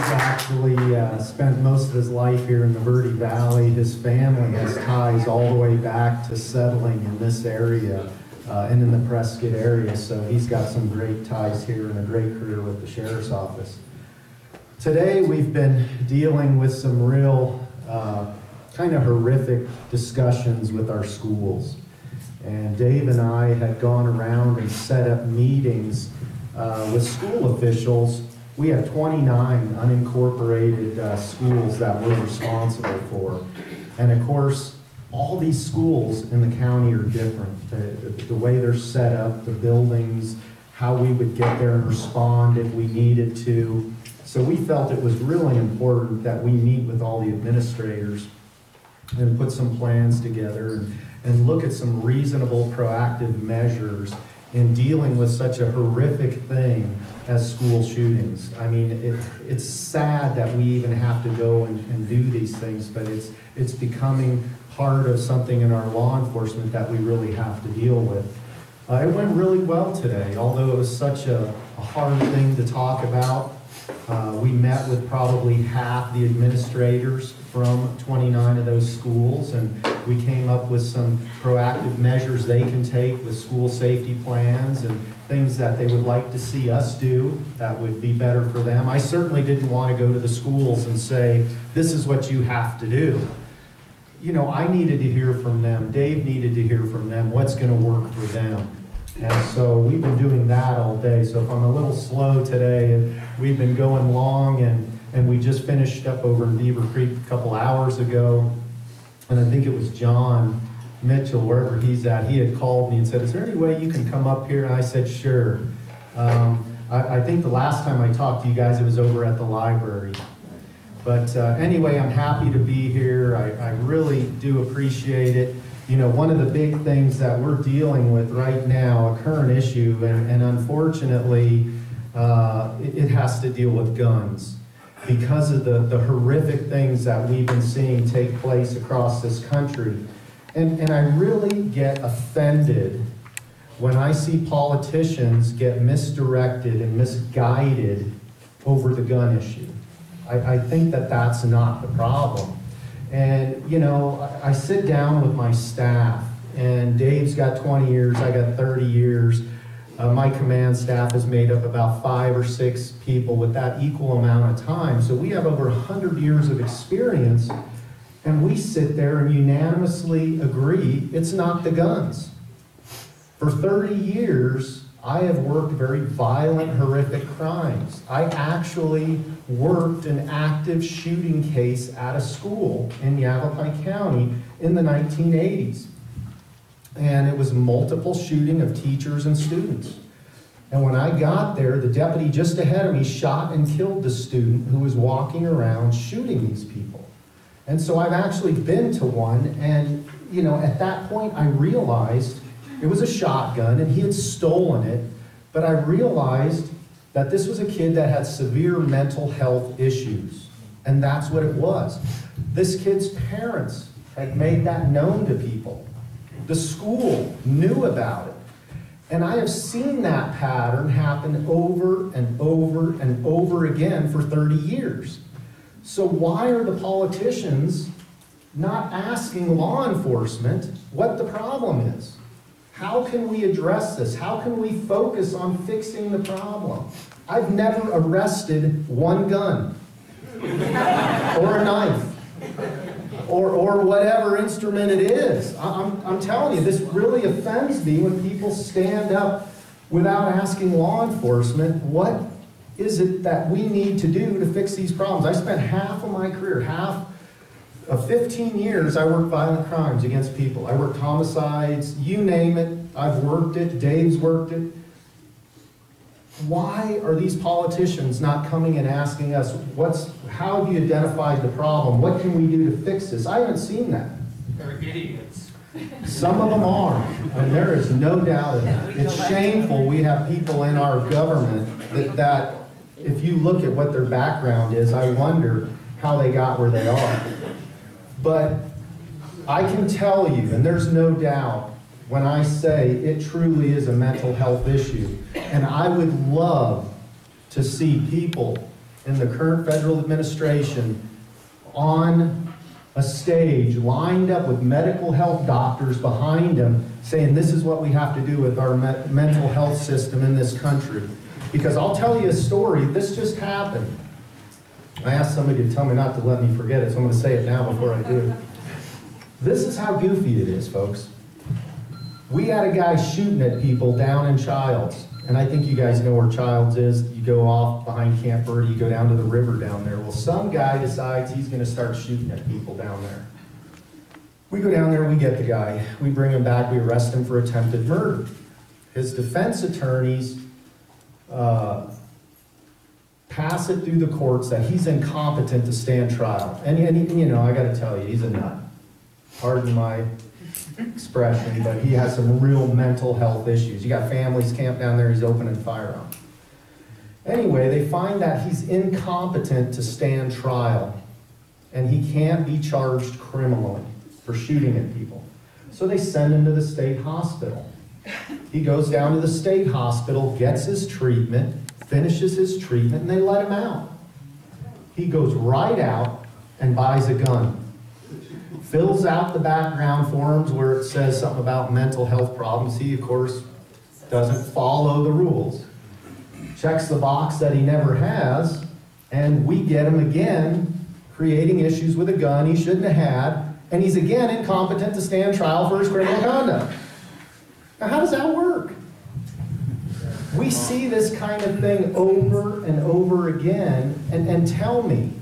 actually spent most of his life here in the Verde Valley. His family has ties all the way back to settling in this area and in the Prescott area, so he's got some great ties here and a great career with the Sheriff's Office. Today we've been dealing with some real kind of horrific discussions with our schools. And Dave and I had gone around and set up meetings with school officials. We have 29 unincorporated schools that we're responsible for. And of course, all these schools in the county are different. The way they're set up, the buildings, how we would get there and respond if we needed to. So we felt it was really important that we meet with all the administrators and put some plans together and look at some reasonable proactive measures in dealing with such a horrific thing as school shootings. I mean, it's sad that we even have to go and do these things, but it's becoming part of something in our law enforcement that we really have to deal with. It went really well today, although it was such a hard thing to talk about. We met with probably half the administrators from 29 of those schools, and we came up with some proactive measures they can take with school safety plans and things that they would like to see us do that would be better for them. I certainly didn't want to go to the schools and say, this is what you have to do. You know, I needed to hear from them. Dave needed to hear from them what's going to work for them. And so we've been doing that all day. So if I'm a little slow today, and we've been going long, and we just finished up over in Beaver Creek a couple hours ago, and I think it was John Mitchell, wherever he's at, he had called me and said, is there any way you can come up here? And I said, sure. I think the last time I talked to you guys, it was over at the library. But anyway, I'm happy to be here. I really do appreciate it. You know, one of the big things that we're dealing with right now, a current issue, and unfortunately, it has to deal with guns because of the horrific things that we've been seeing take place across this country. And I really get offended when I see politicians get misdirected and misguided over the gun issue. I think that that's not the problem. And, you know, I sit down with my staff, and Dave's got 20 years, I got 30 years. My command staff is made up about 5 or 6 people with that equal amount of time. So we have over 100 years of experience, and we sit there and unanimously agree it's not the guns. For 30 years, I have worked very violent, horrific crimes. I actually worked an active shooting case at a school in Yavapai County in the 1980s. And it was multiple shooting of teachers and students. And when I got there, the deputy just ahead of me shot and killed the student who was walking around shooting these people. And so I've actually been to one, and you know, at that point I realized it was a shotgun and he had stolen it, but I realized that this was a kid that had severe mental health issues, and that's what it was. This kid's parents had made that known to people. The school knew about it. And I have seen that pattern happen over and over and over again for 30 years. So why are the politicians not asking law enforcement what the problem is? How can we address this? How can we focus on fixing the problem? I've never arrested one gun or a knife or whatever instrument it is. I'm telling you, this really offends me when people stand up without asking law enforcement what is it that we need to do to fix these problems. I spent half of my career, half of 15 years, I worked violent crimes against people. I worked homicides, you name it, I've worked it, Dave's worked it. Why are these politicians not coming and asking us, how have you identified the problem? What can we do to fix this? I haven't seen that. They're idiots. Some of them are, and there is no doubt in that. It's shameful we have people in our government that if you look at what their background is, I wonder how they got where they are. But I can tell you, and there's no doubt, when I say it truly is a mental health issue, and I would love to see people in the current federal administration on a stage lined up with medical health doctors behind him saying this is what we have to do with our mental health system in this country. Because I'll tell you a story, this just happened. I asked somebody to tell me not to let me forget it, so I'm going to say it now before I do. This is how goofy it is, folks. We had a guy shooting at people down in Childs, and I think you guys know where Childs is. You go off behind Camp Verde, you go down to the river down there. Well, some guy decides he's going to start shooting at people down there. We go down there, we get the guy. We bring him back, we arrest him for attempted murder. His defense attorneys pass it through the courts that he's incompetent to stand trial. And you know, I got to tell you, he's a nut. Pardon my expression, but he has some real mental health issues. You got families camped down there, he's opening fire on. Anyway, they find that he's incompetent to stand trial, and he can't be charged criminally for shooting at people. So they send him to the state hospital. He goes down to the state hospital, gets his treatment, finishes his treatment, and they let him out. He goes right out and buys a gun. Fills out the background forms where it says something about mental health problems. He, of course, doesn't follow the rules. Checks the box that he never has, and we get him again creating issues with a gun he shouldn't have had, and he's again incompetent to stand trial for his criminal conduct. Now, how does that work? We see this kind of thing over and over again, and tell me,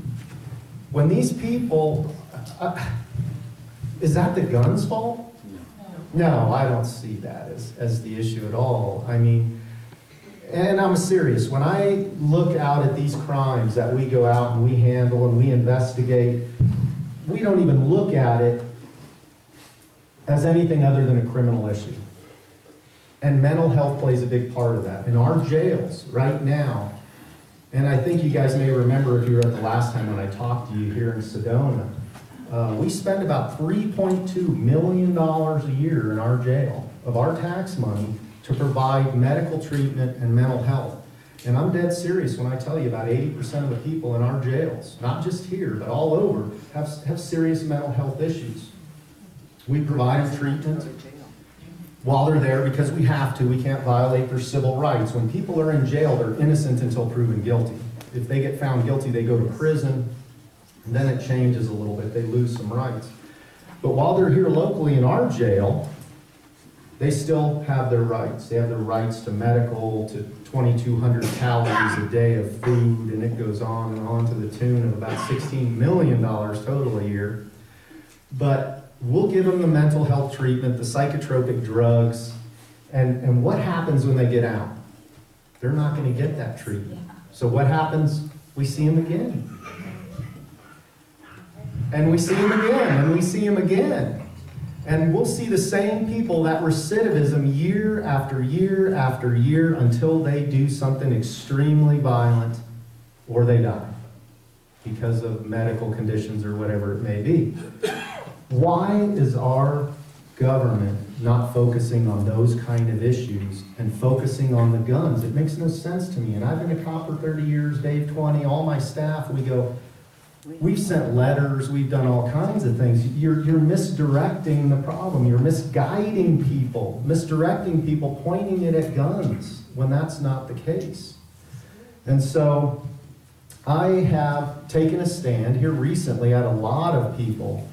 when these people, is that the gun's fault? No, I don't see that as the issue at all. I mean, and I'm serious, when I look out at these crimes that we go out and we handle and we investigate, we don't even look at it as anything other than a criminal issue. And mental health plays a big part of that. In our jails right now, and I think you guys may remember if you were at the last time when I talked to you here in Sedona, we spend about $3.2 million a year in our jail of our tax money to provide medical treatment and mental health. And I'm dead serious when I tell you about 80% of the people in our jails, not just here, but all over, have serious mental health issues. We provide them treatment while they're there because we have to. We can't violate their civil rights. When people are in jail, they're innocent until proven guilty. If they get found guilty, they go to prison, and then it changes a little bit. They lose some rights. But while they're here locally in our jail, they still have their rights. They have their rights to medical, to 2,200 calories a day of food, and it goes on and on to the tune of about $16 million total a year. But we'll give them the mental health treatment, the psychotropic drugs, and what happens when they get out? They're not going to get that treatment. So what happens? We see them again. And we see them again, and we see them again. And we'll see the same people, that recidivism, year after year after year until they do something extremely violent or they die because of medical conditions or whatever it may be. Why is our government not focusing on those kind of issues and focusing on the guns? It makes no sense to me. And I've been a cop for 30 years, Dave 20, all my staff, we've sent letters, we've done all kinds of things. You're misdirecting the problem. You're misguiding people, misdirecting people, pointing it at guns when that's not the case. And so I have taken a stand here recently. I had a lot of people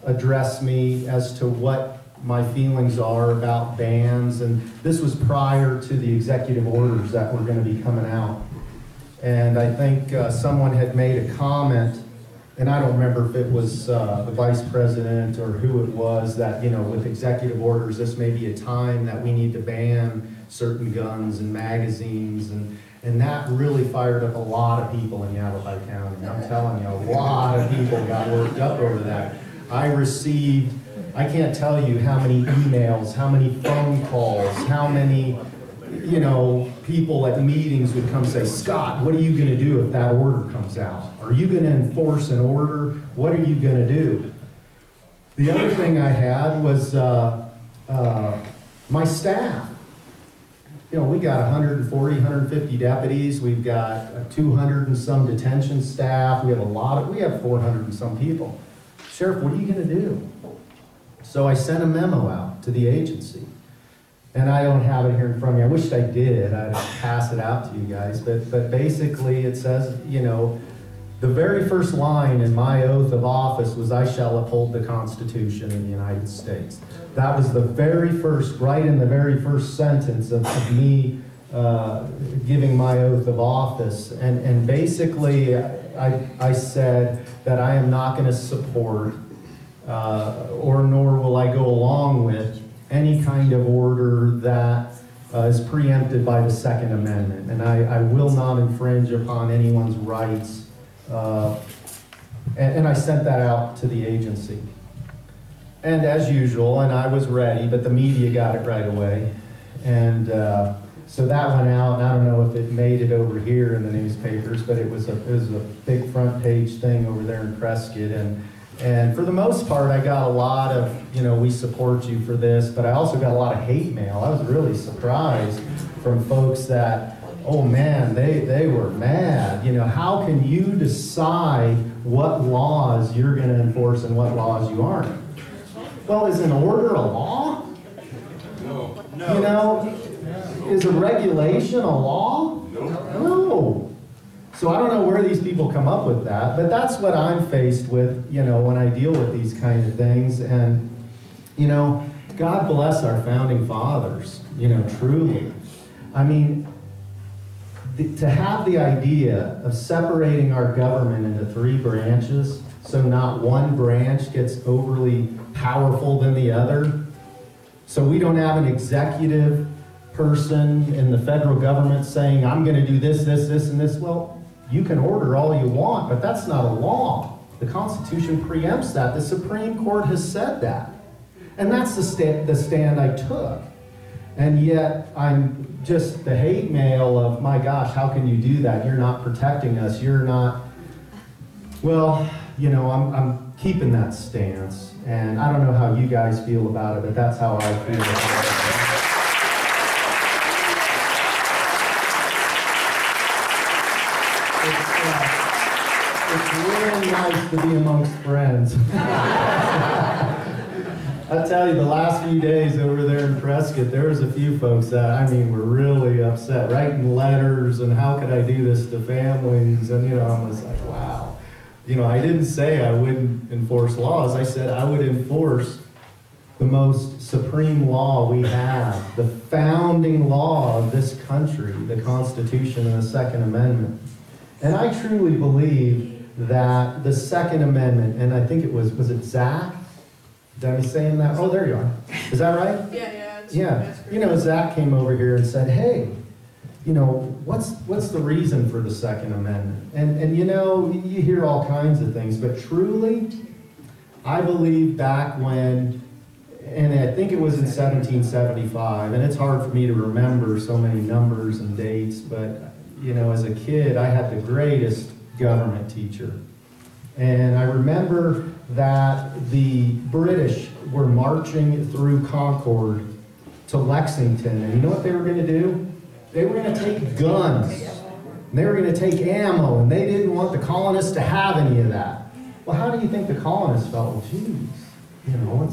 address me as to what my feelings are about bans, and this was prior to the executive orders that were going to be coming out. And I think someone had made a comment, and I don't remember if it was the vice president or who it was, that, you know, with executive orders, this may be a time that we need to ban certain guns and magazines, and that really fired up a lot of people in Yavapai County. I'm telling you, a lot of people got worked up over that. I received, I can't tell you how many emails, how many phone calls, how many, you know, people at meetings would come say, Scott, what are you going to do if that order comes out? Are you going to enforce an order? What are you going to do? The other thing I had was my staff. you know, we got 140, 150 deputies. We've got 200 and some detention staff. We have we have 400 and some people. Sheriff, what are you going to do? So I sent a memo out to the agency. And I don't have it here in front of me. I wished I did. I'd pass it out to you guys. But basically it says, you know, the very first line in my oath of office was, I shall uphold the Constitution of the United States. That was the very first, right in the very first sentence of me giving my oath of office. And basically I said that I am not going to support or nor will I go along with any kind of order that is preempted by the Second Amendment. And I will not infringe upon anyone's rights. And I sent that out to the agency. And as usual, and I was ready, but the media got it right away. And so that went out, and I don't know if it made it over here in the newspapers, but it was a big front page thing over there in Prescott. And for the most part, I got a lot of, you know, we support you for this, but I also got a lot of hate mail. I was really surprised from folks that, oh man, they were mad. You know, how can you decide what laws you're going to enforce and what laws you aren't? Well, is an order a law? No. You know, is a regulation a law? No. So I don't know where these people come up with that, but that's what I'm faced with, you know, when I deal with these kind of things. And, you know, God bless our founding fathers, you know, truly. I mean, to have the idea of separating our government into 3 branches, so not one branch gets overly powerful than the other, so we don't have an executive person in the federal government saying, I'm going to do this, this, this, and this. Well, you can order all you want, but that's not a law. The Constitution preempts that. The Supreme Court has said that. And that's the stand I took. And yet, I'm just the hate mail of, my gosh, how can you do that? You're not protecting us. You're not... Well, you know, I'm keeping that stance. And I don't know how you guys feel about it, but that's how I feel about it. It's really nice to be amongst friends. I tell you, the last few days over there in Prescott, there was a few folks that, I mean, were really upset, writing letters, and how could I do this to families? And, you know, I was like, wow. You know, I didn't say I wouldn't enforce laws. I said I would enforce the most supreme law we have, the founding law of this country, the Constitution and the Second Amendment. And I truly believe that the Second Amendment, and I think it was it Zach? Did I be saying that? Oh, there you are. Is that right? Yeah. You know, Zach came over here and said, hey, you know, what's the reason for the Second Amendment? And you know, you hear all kinds of things, but truly, I believe back when, and I think it was in 1775, and it's hard for me to remember so many numbers and dates, but, you know, as a kid, I had the greatest government teacher. And I remember that the British were marching through Concord to Lexington, and you know what they were going to do? They were going to take guns, and they were going to take ammo, and they didn't want the colonists to have any of that. Well, how do you think the colonists felt? Well, geez, you know,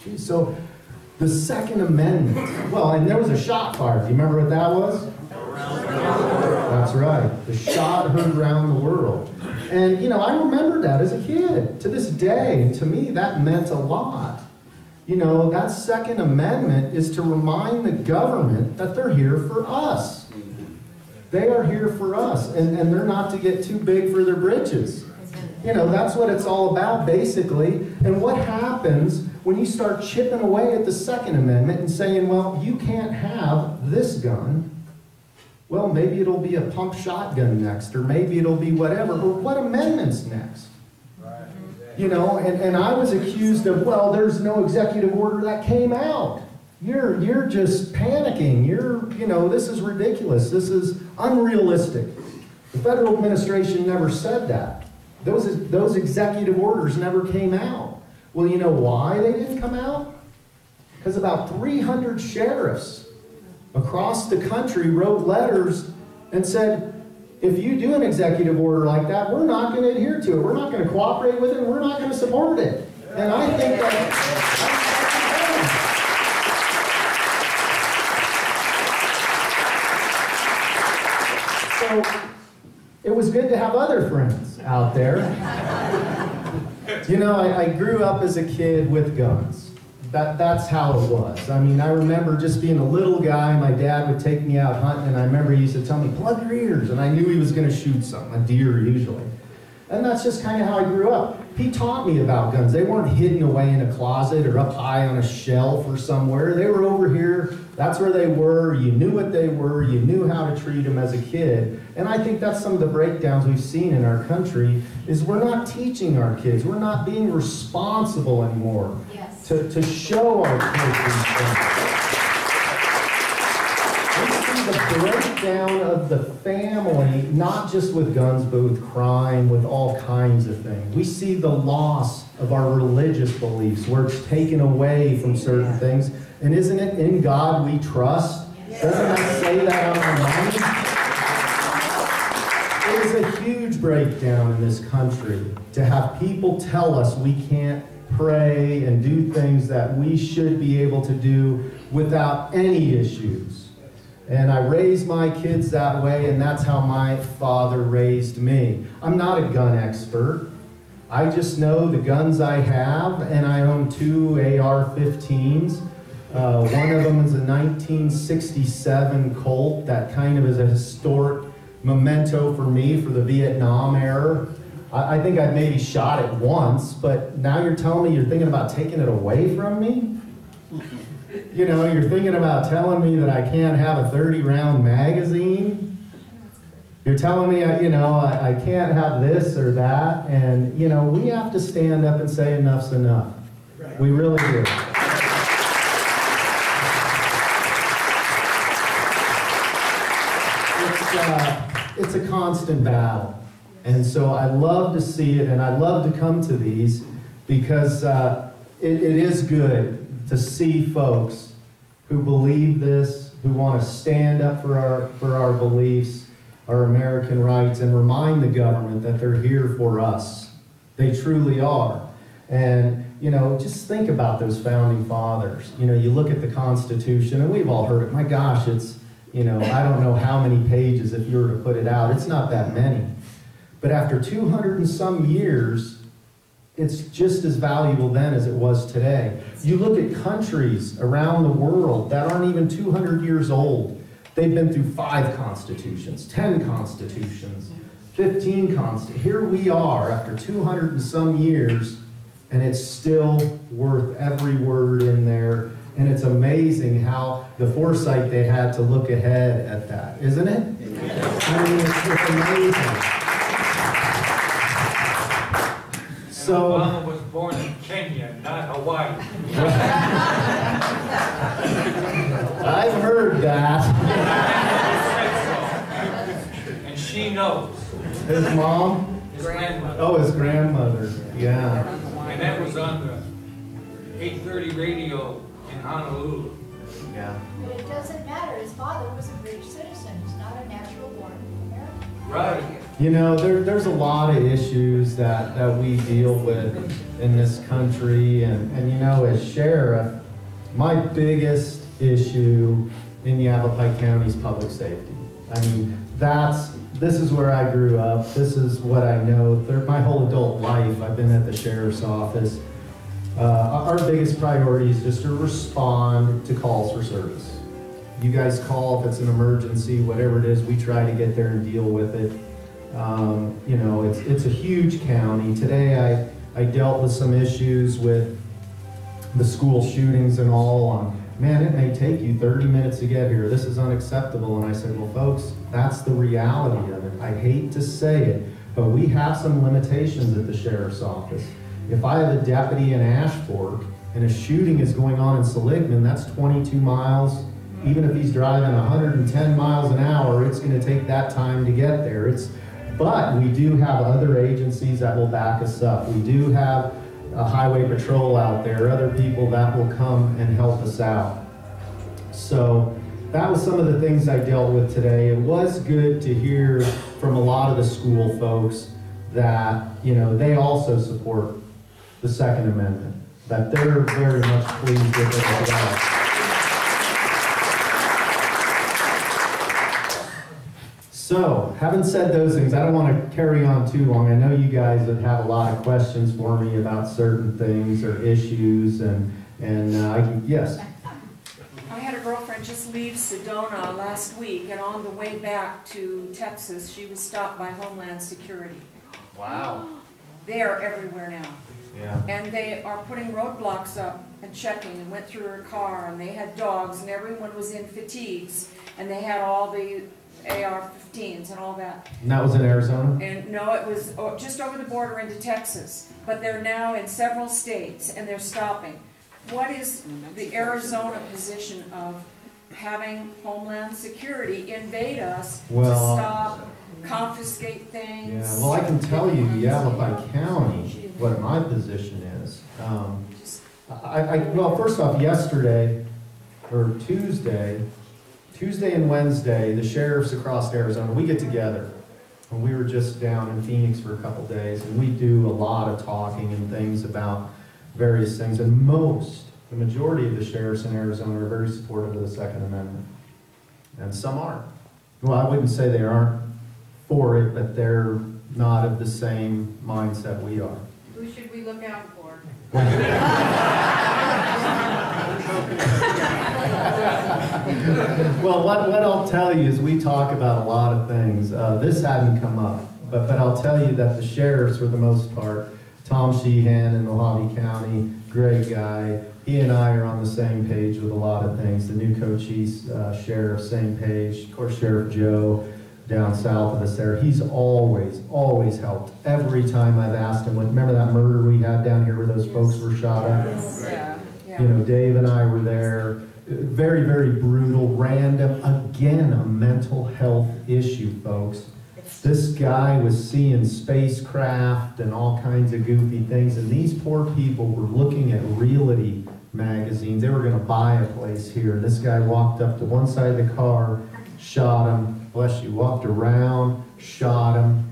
geez. So the Second Amendment, well, and there was a shot fired. Do you remember what that was? That's right. The shot heard around the world. And, you know, I remember that as a kid. To this day, and to me, that meant a lot. You know, that Second Amendment is to remind the government that they're here for us. They are here for us, and they're not to get too big for their britches. You know, that's what it's all about, basically. And what happens when you start chipping away at the Second Amendment and saying, well, you can't have this gun. Well, maybe it'll be a pump shotgun next, or maybe it'll be whatever. Or what amendment's next? Right. You know, and I was accused of, well, there's no executive order that came out. You're just panicking. You know, this is ridiculous. This is unrealistic. The federal administration never said that. Those executive orders never came out. Well, you know why they didn't come out? Because about 300 sheriffs across the country wrote letters and said, if you do an executive order like that, we're not going to adhere to it. We're not going to cooperate with it. We're not going to support it. And I think that... So it was good to have other friends out there. You know, I grew up as a kid with guns. That's how it was. I mean, I remember just being a little guy, my dad would take me out hunting, and I remember he used to tell me, plug your ears, and I knew he was going to shoot something, a deer usually. And that's just kind of how I grew up. He taught me about guns. They weren't hidden away in a closet or up high on a shelf or somewhere. They were over here. That's where they were. You knew what they were. You knew how to treat them as a kid. And I think that's some of the breakdowns we've seen in our country is we're not teaching our kids. We're not being responsible anymore to show our kids these things. The breakdown of the family, not just with guns, but with crime, with all kinds of things. We see the loss of our religious beliefs, where it's taken away from certain things. And isn't it in God we trust? Doesn't that say that on our mind? It is a huge breakdown in this country to have people tell us we can't pray and do things that we should be able to do without any issues. And I raised my kids that way, and that's how my father raised me. I'm not a gun expert. I just know the guns I have, and I own 2 AR-15s. One of them is a 1967 Colt that kind of is a historic memento for me for the Vietnam era. I think I've maybe shot it once, but now you're telling me you're thinking about taking it away from me? You know, you're thinking about telling me that I can't have a 30-round magazine. You're telling me, you know, I can't have this or that. And, you know, we have to stand up and say enough's enough. Right. We really do. It's a constant battle. And so I love to see it, and I love to come to these because it is good to see folks who believe this, who want to stand up for our beliefs, our American rights, and remind the government that they're here for us. They truly are. And, you know, just think about those founding fathers. You know, you look at the Constitution, and we've all heard it. My gosh, it's, you know, I don't know how many pages if you were to put it out. It's not that many. But after 200 and some years, it's just as valuable then as it was today. You look at countries around the world that aren't even 200 years old. They've been through 5 constitutions, 10 constitutions, 15 constitutions. Here we are after 200 and some years, and it's still worth every word in there. And it's amazing how the foresight they had to look ahead at that, isn't it? Yes. I mean, it's amazing. So, Obama was born in Kenya, not Hawaii. I've heard that. And she knows. His mom? His grandmother. Oh, his grandmother. Yeah. And that was on the 8:30 radio in Honolulu. Yeah. But it doesn't matter. His father was a British citizen. He's not a natural born American. Right. You know, there's a lot of issues that we deal with in this country, and you know, as sheriff, my biggest issue in Yavapai County is public safety. I mean, this is where I grew up. This is what I know. My whole adult life, I've been at the sheriff's office. Our biggest priority is just to respond to calls for service. You guys call if it's an emergency, whatever it is, we try to get there and deal with it. You know, it's a huge county. Today I dealt with some issues with the school shootings and all. Man, it may take you 30 minutes to get here. This is unacceptable. And I said, well, folks, that's the reality of it. I hate to say it, but we have some limitations at the sheriff's office. If I have a deputy in Ash Fork and a shooting is going on in Seligman, that's 22 miles. Even if he's driving 110 miles an hour, it's going to take that time to get there. But we do have other agencies that will back us up. We do have a highway patrol out there, other people that will come and help us out. So that was some of the things I dealt with today. It was good to hear from a lot of the school folks that, you know, they also support the Second Amendment, that they're very much pleased with it as well. So, having said those things, I don't want to carry on too long. I know you guys would have a lot of questions for me about certain things or issues, and I can, yes. I had a girlfriend just leave Sedona last week, and on the way back to Texas, she was stopped by Homeland Security. Wow. They are everywhere now. Yeah. And they are putting roadblocks up and checking, and went through her car, and they had dogs, and everyone was in fatigues, and they had all the AR-15s and all that. And that was in Arizona? And no, it was just over the border into Texas, but they're now in several states, and they're stopping. What is the Arizona position of having Homeland Security invade us to stop, confiscate things? Yeah, well, I can tell you, Yavapai County, what my position is. Well, first off, yesterday, or Tuesday and Wednesday, the sheriffs across Arizona, we get together. And we were just down in Phoenix for a couple days, and we do a lot of talking and things about various things. And the majority of the sheriffs in Arizona are very supportive of the Second Amendment. And some aren't. Well, I wouldn't say they aren't for it, but they're not of the same mindset we are. Who should we look out for? Well, what I'll tell you is we talk about a lot of things. This hadn't come up, but I'll tell you that the sheriffs, for the most part, Tom Sheehan in Mojave County, great guy. He and I are on the same page with a lot of things. The new Cochise sheriff, same page. Of course, Sheriff Joe down south of us there. He's always helped. Every time I've asked him, remember that murder we had down here where those folks were shot at? Yeah. You know, Dave and I were there. Very, very brutal, random, again, a mental health issue, folks. This guy was seeing spacecraft and all kinds of goofy things, and these poor people were looking at realty magazines. They were going to buy a place here. This guy walked up to one side of the car, shot him, bless you, walked around, shot him.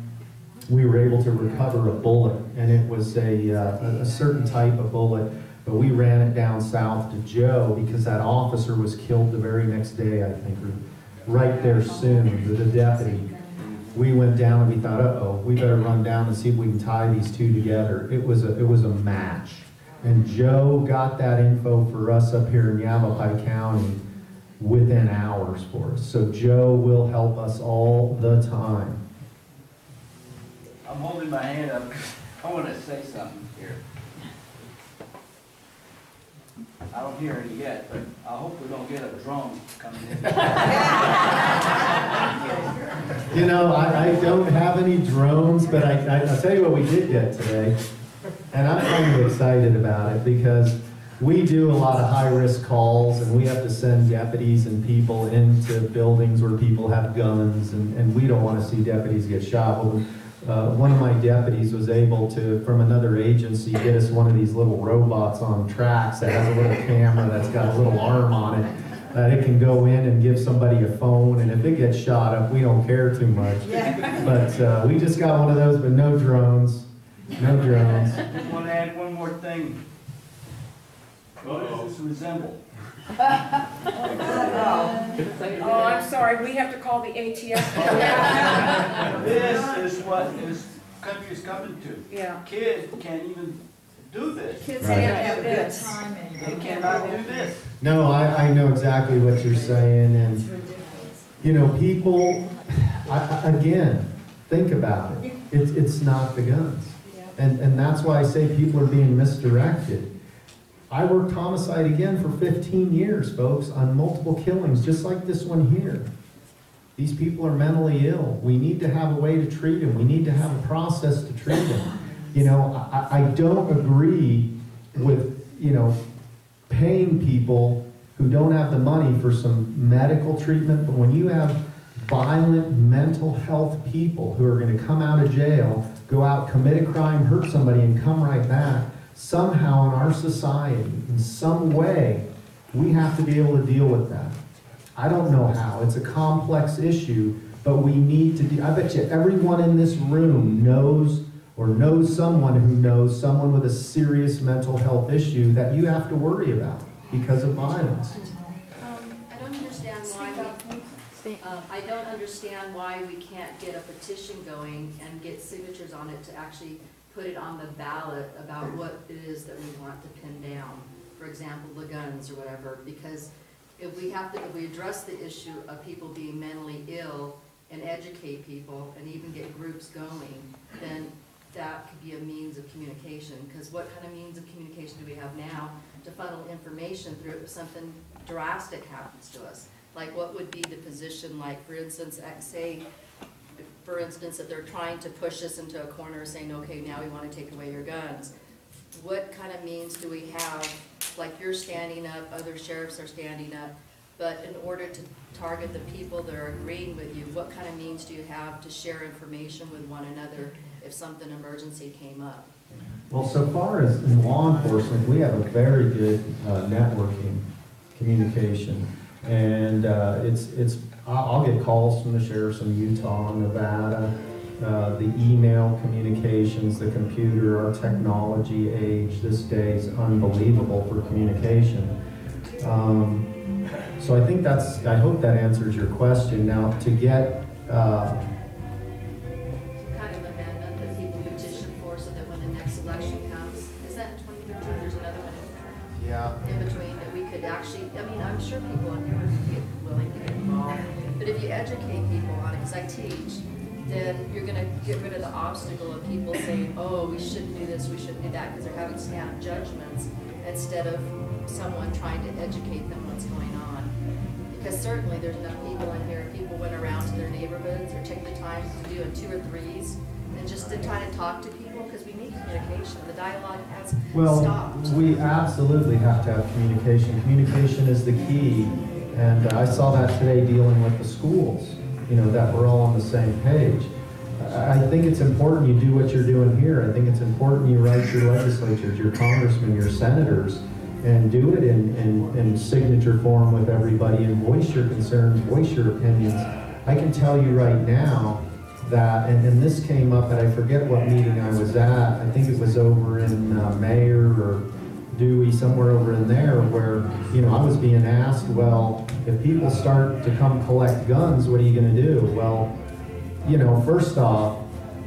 We were able to recover a bullet, and it was a certain type of bullet. But we ran it down south to Joe because that officer was killed the very next day, I think, or right there soon, the deputy. We went down and we thought, uh-oh, we better run down and see if we can tie these two together. It was a match. And Joe got that info for us up here in Yavapai County within hours for us. So Joe will help us all the time. I'm holding my hand up. I want to say something here. I don't hear any yet, but I hope we don't get a drone coming in. You know, I don't have any drones, but I'll tell you what we did get today. And I'm kind of excited about it because we do a lot of high-risk calls, and we have to send deputies and people into buildings where people have guns, and we don't want to see deputies get shot. Well, one of my deputies was able to, from another agency, get us one of these little robots on tracks that has a little camera that's got a little arm on it, that it can go in and give somebody a phone, and if it gets shot up, we don't care too much. But we just got one of those, but no drones. No drones. I just want to add one more thing. What does this resemble? Oh, I'm sorry, we have to call the ATF. This is what this country is coming to. Yeah. Kids can't even do this. Kids Right. have to have a good This. time and They cannot do this. No, I know exactly what you're saying, and it's ridiculous. you know, people, again, think about it. It's not the guns. And that's why I say people are being misdirected. I worked homicide again for 15 years, folks, on multiple killings, just like this one here. These people are mentally ill. We need to have a way to treat them. We need to have a process to treat them. You know, I don't agree with, you know, paying people who don't have the money for some medical treatment, but when you have violent mental health people who are going to come out of jail, go out, commit a crime, hurt somebody, and come right back, somehow in our society, in some way, we have to be able to deal with that. I don't know how. It's a complex issue, but we need to do, I bet you everyone in this room knows or knows someone who knows someone with a serious mental health issue that you have to worry about because of violence. I don't understand why I don't understand why we can't get a petition going and get signatures on it to actually put it on the ballot about what it is that we want to pin down. For example, the guns or whatever, because if we address the issue of people being mentally ill and educate people and even get groups going, then that could be a means of communication. Because what kind of means of communication do we have now to funnel information through if something drastic happens to us? Like what would be the position, like for instance, if they're trying to push us into a corner saying, okay, now we want to take away your guns. What kind of means do we have, like you're standing up, other sheriffs are standing up, but in order to target the people that are agreeing with you, what kind of means do you have to share information with one another if something emergency came up? Well, so far as in law enforcement, we have a very good networking communication. And I'll get calls from the sheriffs in Utah, Nevada, the email communications, the computer, our technology age this day is unbelievable for communication. So I think I hope that answers your question. Now, to get Kind of amendment that people petition for so that when the next election comes, is that in 2013? There's another one in between that we could actually, I mean, I'm sure people in here would be willing to get involved, but if you educate people on it, because I teach, then you're going to get rid of the obstacle of people saying, oh, we shouldn't do this, we shouldn't do that, because they're having snap judgments instead of someone trying to educate them what's going on. Because certainly there's enough people in here, people went around to their neighborhoods or take the time to do in 2 or 3s and just to try to talk to people, because we need communication. The dialogue has stopped. We absolutely have to have communication. Communication is the key. And I saw that today dealing with the schools, you know, that we're all on the same page. I think it's important you do what you're doing here. I think it's important you write your legislatures, your congressmen, your senators, and do it in signature form with everybody and voice your concerns, voice your opinions. I can tell you right now that, and this came up, and I forget what meeting I was at. I think it was over in Mayor or Dewey, somewhere over in there, where, you know, I was being asked, well, if people start to come collect guns, what are you going to do? Well, you know, first off,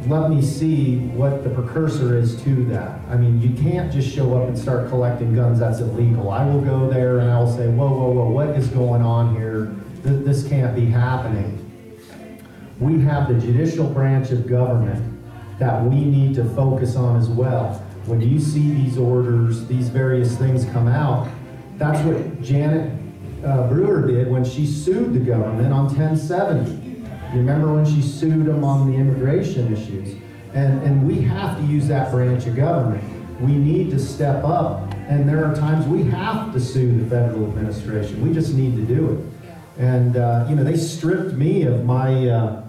let me see what the precursor is to that. I mean, you can't just show up and start collecting guns. That's illegal. I will go there and I'll say, whoa, whoa, whoa, what is going on here? This can't be happening. We have the judicial branch of government that we need to focus on as well. When you see these orders, these various things come out, that's what Janet Brewer did when she sued the government on 1070. You remember when she sued them on the immigration issues? And we have to use that branch of government. We need to step up, and there are times we have to sue the federal administration. We just need to do it. And you know, they stripped me of my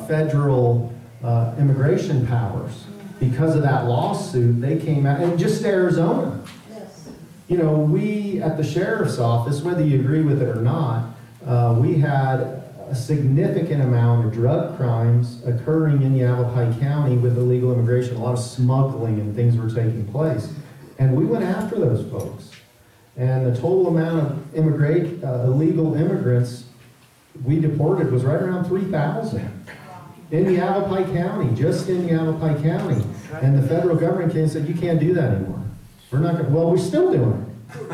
federal immigration powers. Because of that lawsuit, they came out, and just Arizona. You know, we at the sheriff's office, whether you agree with it or not, we had a significant amount of drug crimes occurring in Yavapai County with illegal immigration. A lot of smuggling and things were taking place. And we went after those folks. And the total amount of illegal immigrants we deported was right around 3,000 in Yavapai County, just in Yavapai County. And the federal government came and said, you can't do that anymore. We're not going to, well, we're still doing it.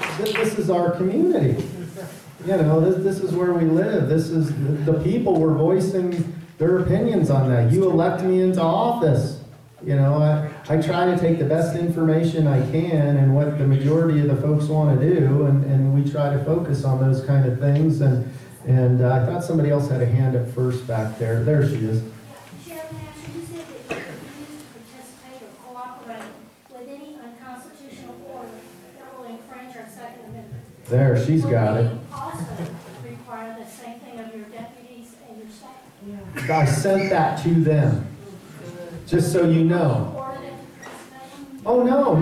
I think this is our community. You know, this is where we live. This is the people were voicing their opinions on that. You elect me into office. You know, I try to take the best information I can and what the majority of the folks want to do, and we try to focus on those kind of things. And I thought somebody else had a hand up first back there. There she is. Sheriff Nash, you said that you refuse to participate or cooperate with any unconstitutional order that will infringe our Second Amendment. There, she's got it. Will you also require the same thing of your deputies and your staff? I sent that to them, just so you know. Oh, no.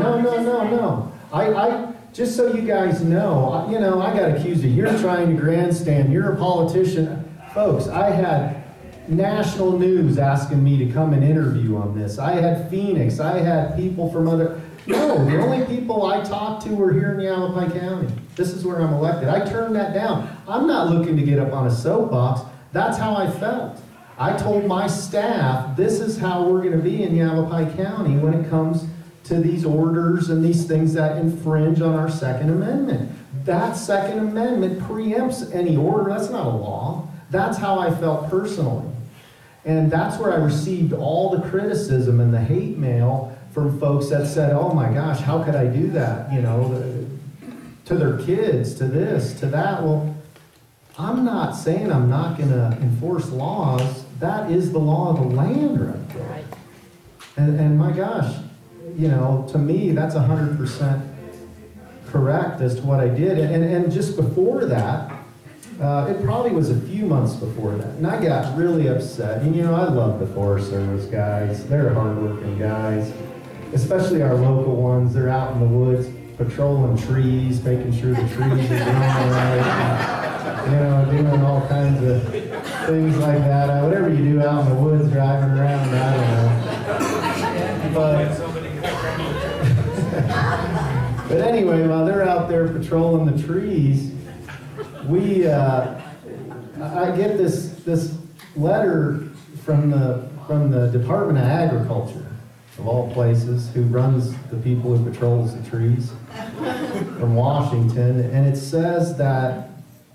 Just so you guys know, I got accused of you're trying to grandstand, you're a politician. Folks, I had national news asking me to come and interview on this. I had Phoenix, I had people from other... No, the only people I talked to were here in Yavapai County. This is where I'm elected. I turned that down. I'm not looking to get up on a soapbox. That's how I felt. I told my staff, this is how we're going to be in Yavapai County when it comes to these orders and these things that infringe on our Second Amendment. That Second Amendment preempts any order. That's not a law. That's how I felt personally. And that's where I received all the criticism and the hate mail from folks that said, oh my gosh, how could I do that? To their kids, to this, to that. Well, I'm not saying I'm not going to enforce laws. That is the law of the land right there. And my gosh, to me, that's 100% correct as to what I did. And just before that, it probably was a few months before that, and I got really upset. And I love the Forest Service guys. They're hardworking guys, especially our local ones. They're out in the woods patrolling trees, making sure the trees are growing right, doing all kinds of things like that. Whatever you do out in the woods, driving around, I don't know. But anyway, while they're out there patrolling the trees, I get this letter from the Department of Agriculture, of all places, who runs the people who patrols the trees, from Washington, and it says that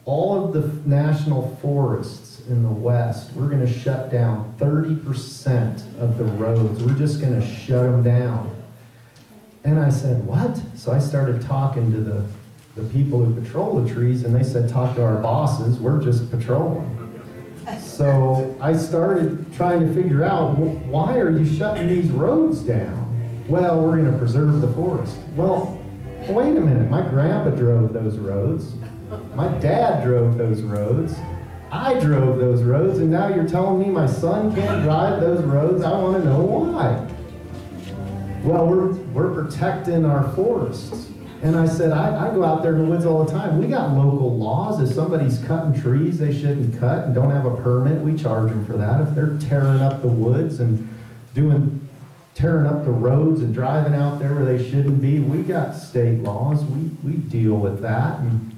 all of the national forests in the West, we're going to shut down 30% of the roads. We're just going to shut them down. And I said, what? So I started talking to the people who patrol the trees, and they said, talk to our bosses, we're just patrolling. So I started trying to figure out, why are you shutting these roads down? Well, we're going to preserve the forest. Well, wait a minute, my grandpa drove those roads. My dad drove those roads. I drove those roads, and now you're telling me my son can't drive those roads? I want to know why. Well, we're protecting our forests. And I said, I go out there in the woods all the time. We got local laws. If somebody's cutting trees they shouldn't cut and don't have a permit, we charge them for that. If they're tearing up the woods and tearing up the roads and driving out there where they shouldn't be, we got state laws. We deal with that. And,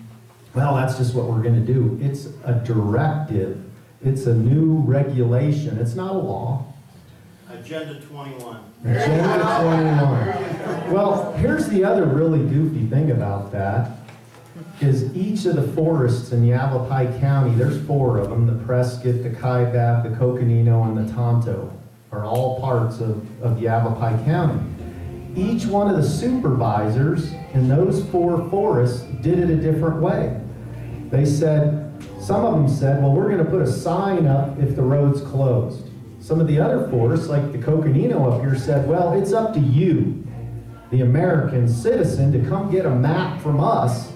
well, that's just what we're going to do. It's a directive. It's a new regulation. It's not a law. Agenda 21. Agenda 21. Well, here's the other really goofy thing about that, is each of the forests in Yavapai County, there's 4 of them, the Prescott, the Kaibab, the Coconino, and the Tonto, are all parts of Yavapai County. Each one of the supervisors in those 4 forests did it a different way. They said, some of them said, well, we're going to put a sign up if the road's closed. Some of the other forests, like the Coconino up here, said, well, it's up to you, the American citizen, to come get a map from us,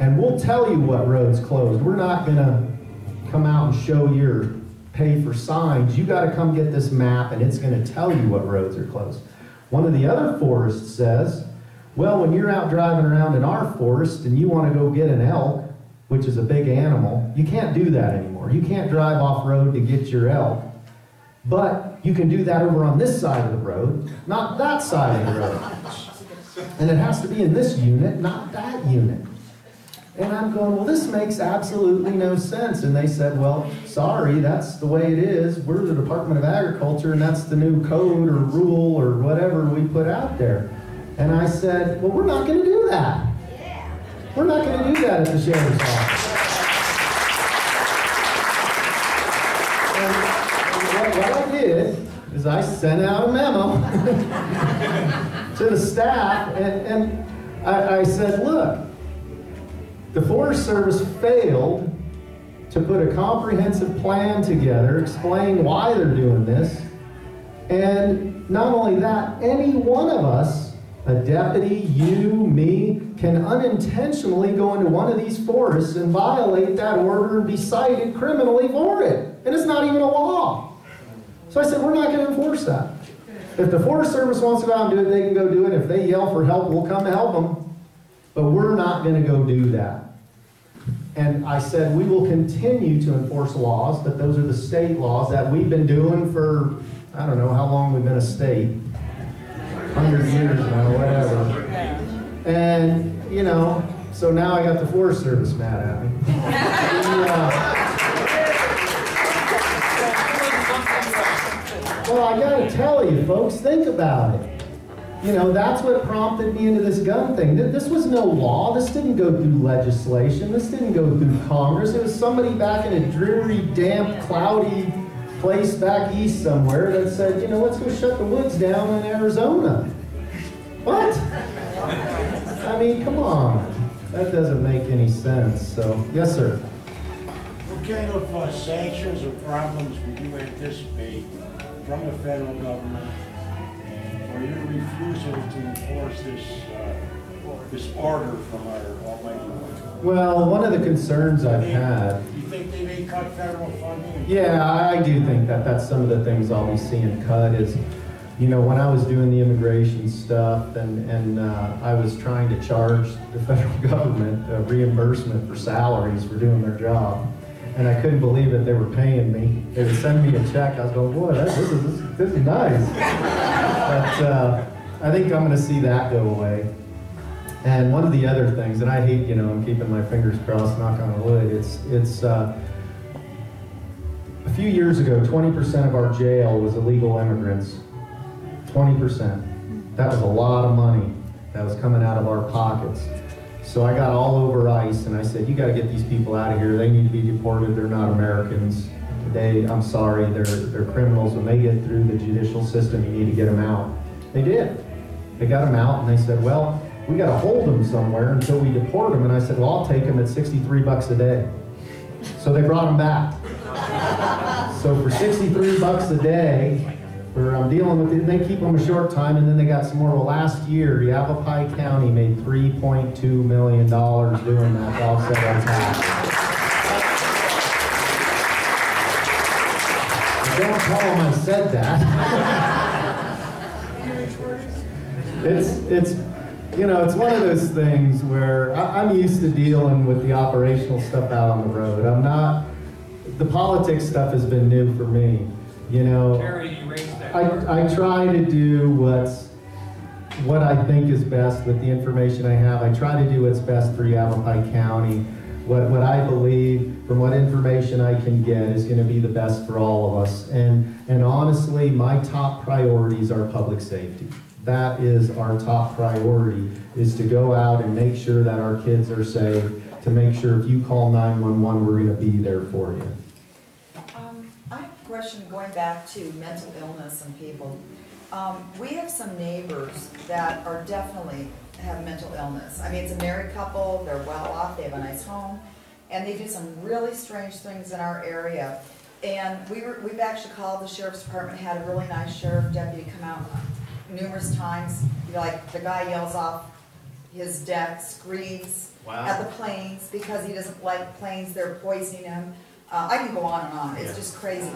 and we'll tell you what road's closed. We're not going to come out and show you or pay for signs. You got to come get this map, and it's going to tell you what roads are closed. One of the other forests says, well, when you're out driving around in our forest and you want to go get an elk, which is a big animal, you can't do that anymore. You can't drive off-road to get your elk. But you can do that over on this side of the road, not that side of the road. And it has to be in this unit, not that unit. And I'm going, well, this makes absolutely no sense. And they said, well, sorry, that's the way it is. We're the Department of Agriculture, and that's the new code or rule or whatever we put out there. And I said, well, we're not going to do that. We're not going to do that at the sheriff's office. What I did is I sent out a memo to the staff, and I said, look, the Forest Service failed to put a comprehensive plan together, explain why they're doing this, and not only that, any one of us, a deputy, you, me, can unintentionally go into one of these forests and violate that order and be cited criminally for it. And it's not even a law. So I said, we're not going to enforce that. If the Forest Service wants to go out and do it, they can go do it. If they yell for help, we'll come to help them. But we're not going to go do that. And I said, we will continue to enforce laws, but those are the state laws that we've been doing for, I don't know how long we've been a state. 100 years now, whatever. And, you know, so now I got the Forest Service mad at me. Well, I gotta tell you, folks, think about it. You know, that's what prompted me into this gun thing. This was no law. This didn't go through legislation. This didn't go through Congress. It was somebody back in a dreary, damp, cloudy place back east somewhere that said, you know, let's go shut the woods down in Arizona. What? I mean, come on. That doesn't make any sense. So, yes, sir. What kind of sanctions or problems would you anticipate from the federal government for your refusal to enforce this order from our almighty God? Well, one of the concerns I've had... You think they may cut federal funding? Yeah, I do think that that's some of the things I'll be seeing cut is, you know, when I was doing the immigration stuff and I was trying to charge the federal government a reimbursement for salaries for doing their job. And I couldn't believe that they were paying me. They would send me a check. I was going, boy, this is nice. But I think I'm going to see that go away. And one of the other things, and I hate, you know, I'm keeping my fingers crossed, knock on wood, it's a few years ago, 20% of our jail was illegal immigrants. 20%. That was a lot of money that was coming out of our pockets. So I got all over ICE and I said, you got to get these people out of here. They need to be deported. They're not Americans. I'm sorry, they're criminals. When they get through the judicial system, you need to get them out. They did. They got them out and they said, well, we got to hold them somewhere until we deport them. And I said, well, I'll take them at $63 a day. So they brought them back. So for $63 a day, I'm dealing with it, and they keep them a short time, and then they got some more. Well, last year, Yavapai County made $3.2 million doing that to offset our tax. Don't tell them I said that. It's you know, it's one of those things where I'm used to dealing with the operational stuff out on the road. I'm not, the politics stuff has been new for me. You know, I try to do what I think is best with the information I have. I try to do what's best for Yavapai County. What I believe from what information I can get is going to be the best for all of us. And honestly, my top priorities are public safety. That is our top priority, is to go out and make sure that our kids are safe, to make sure if you call 911, we're going to be there for you. I have a question going back to mental illness and people. We have some neighbors that are definitely have mental illness. I mean, it's a married couple, they're well off, they have a nice home, and they do some really strange things in our area. And we've actually called the sheriff's department, had a really nice sheriff deputy come out numerous times. Like, the guy yells off his deck, screams at the planes because he doesn't like planes, they're poisoning him. I can go on and on. It's just crazy.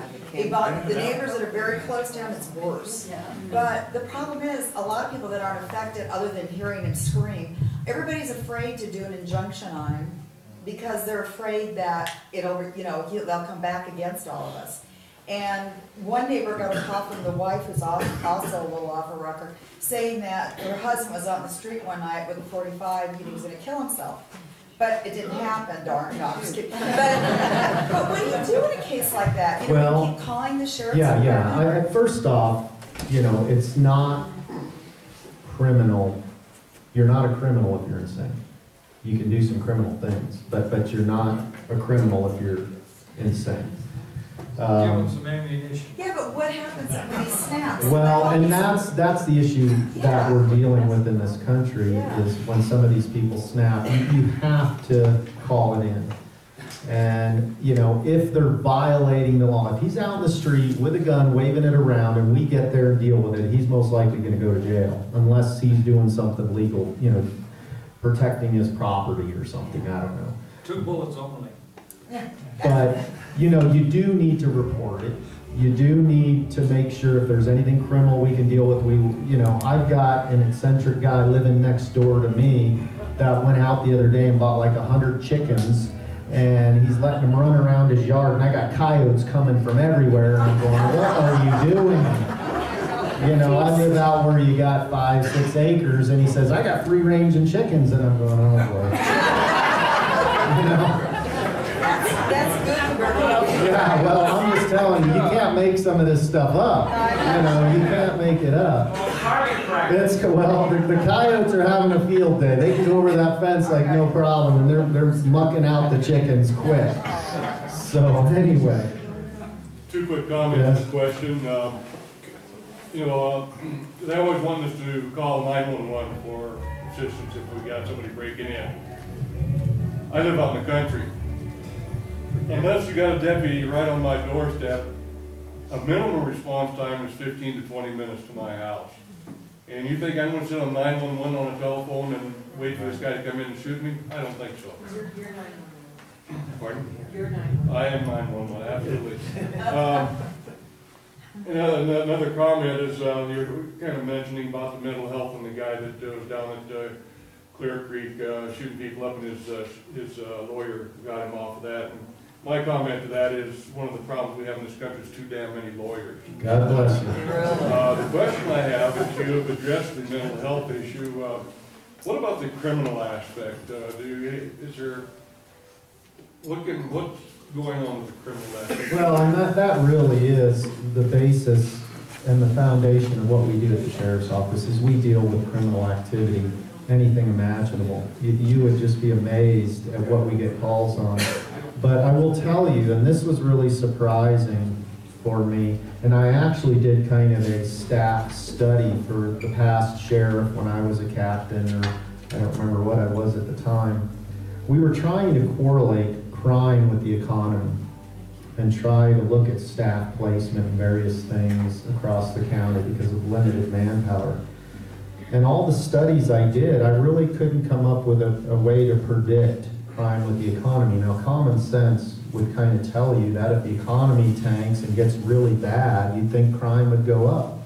But the neighbors that are very close to him, it's worse. But the problem is, a lot of people that aren't affected, other than hearing him scream, everybody's afraid to do an injunction on him because they're afraid that it'll, you know, they'll come back against all of us. And one neighbor got a call from the wife, who's also a little off her rocker, saying that her husband was out in the street one night with a .45 and he was going to kill himself. But it didn't happen, darn. No, I'm just kidding. But what do you do in a case like that? You know, you keep calling the sheriff's department? Yeah. First off, you know, it's not criminal. You're not a criminal if you're insane. You can do some criminal things, but you're not a criminal if you're insane. Give him some ammunition. Yeah, but what happens when he snaps? Well, and that's the issue that we're dealing with in this country, is when some of these people snap, you have to call it in. And, you know, if they're violating the law, if he's out in the street with a gun, waving it around, and we get there and deal with it, he's most likely going to go to jail, unless he's doing something legal, you know, protecting his property or something, I don't know. 2 bullets only. But, you know, you do need to report it. You do need to make sure if there's anything criminal we can deal with. You know, I've got an eccentric guy living next door to me that went out the other day and bought like 100 chickens, and he's letting them run around his yard, and I got coyotes coming from everywhere, and I'm going, what are you doing? You know, I live out where you got 5-6 acres, and he says, I got free-ranging chickens, and I'm going, oh boy. You know? That's good. Yeah, well, I'm just telling you, you can't make some of this stuff up. You know, you can't make it up. Well, the coyotes are having a field day. They can go over that fence like no problem, and they're mucking out the chickens quick. So anyway. 2 quick comments on this question. You know, they always want us to call 911 for assistance if we got somebody breaking in. I live out in the country. Unless you got a deputy right on my doorstep, a minimum response time is 15 to 20 minutes to my house. And you think I'm going to sit on 911 on a telephone and wait for this guy to come in and shoot me? I don't think so. You're 911. Pardon? You're 911. I am 911, absolutely. Another comment is you're kind of mentioning about the mental health and the guy that was down at Clear Creek shooting people up, and his lawyer got him off of that. And my comment to that is one of the problems we have in this country is too damn many lawyers. God bless you. The question I have is, you have addressed the mental health issue. What about the criminal aspect? What's going on with the criminal aspect? Well, and that really is the basis and the foundation of what we do at the Sheriff's Office is we deal with criminal activity, anything imaginable. You would just be amazed at what we get calls on. But I will tell you, and this was really surprising for me, and I actually did kind of a staff study for the past sheriff when I was a captain, or I don't remember what I was at the time. We were trying to correlate crime with the economy and try to look at staff placement and various things across the county because of limited manpower. And all the studies I did, I really couldn't come up with a way to predict crime with the economy. Now, common sense would kind of tell you that if the economy tanks and gets really bad, you'd think crime would go up.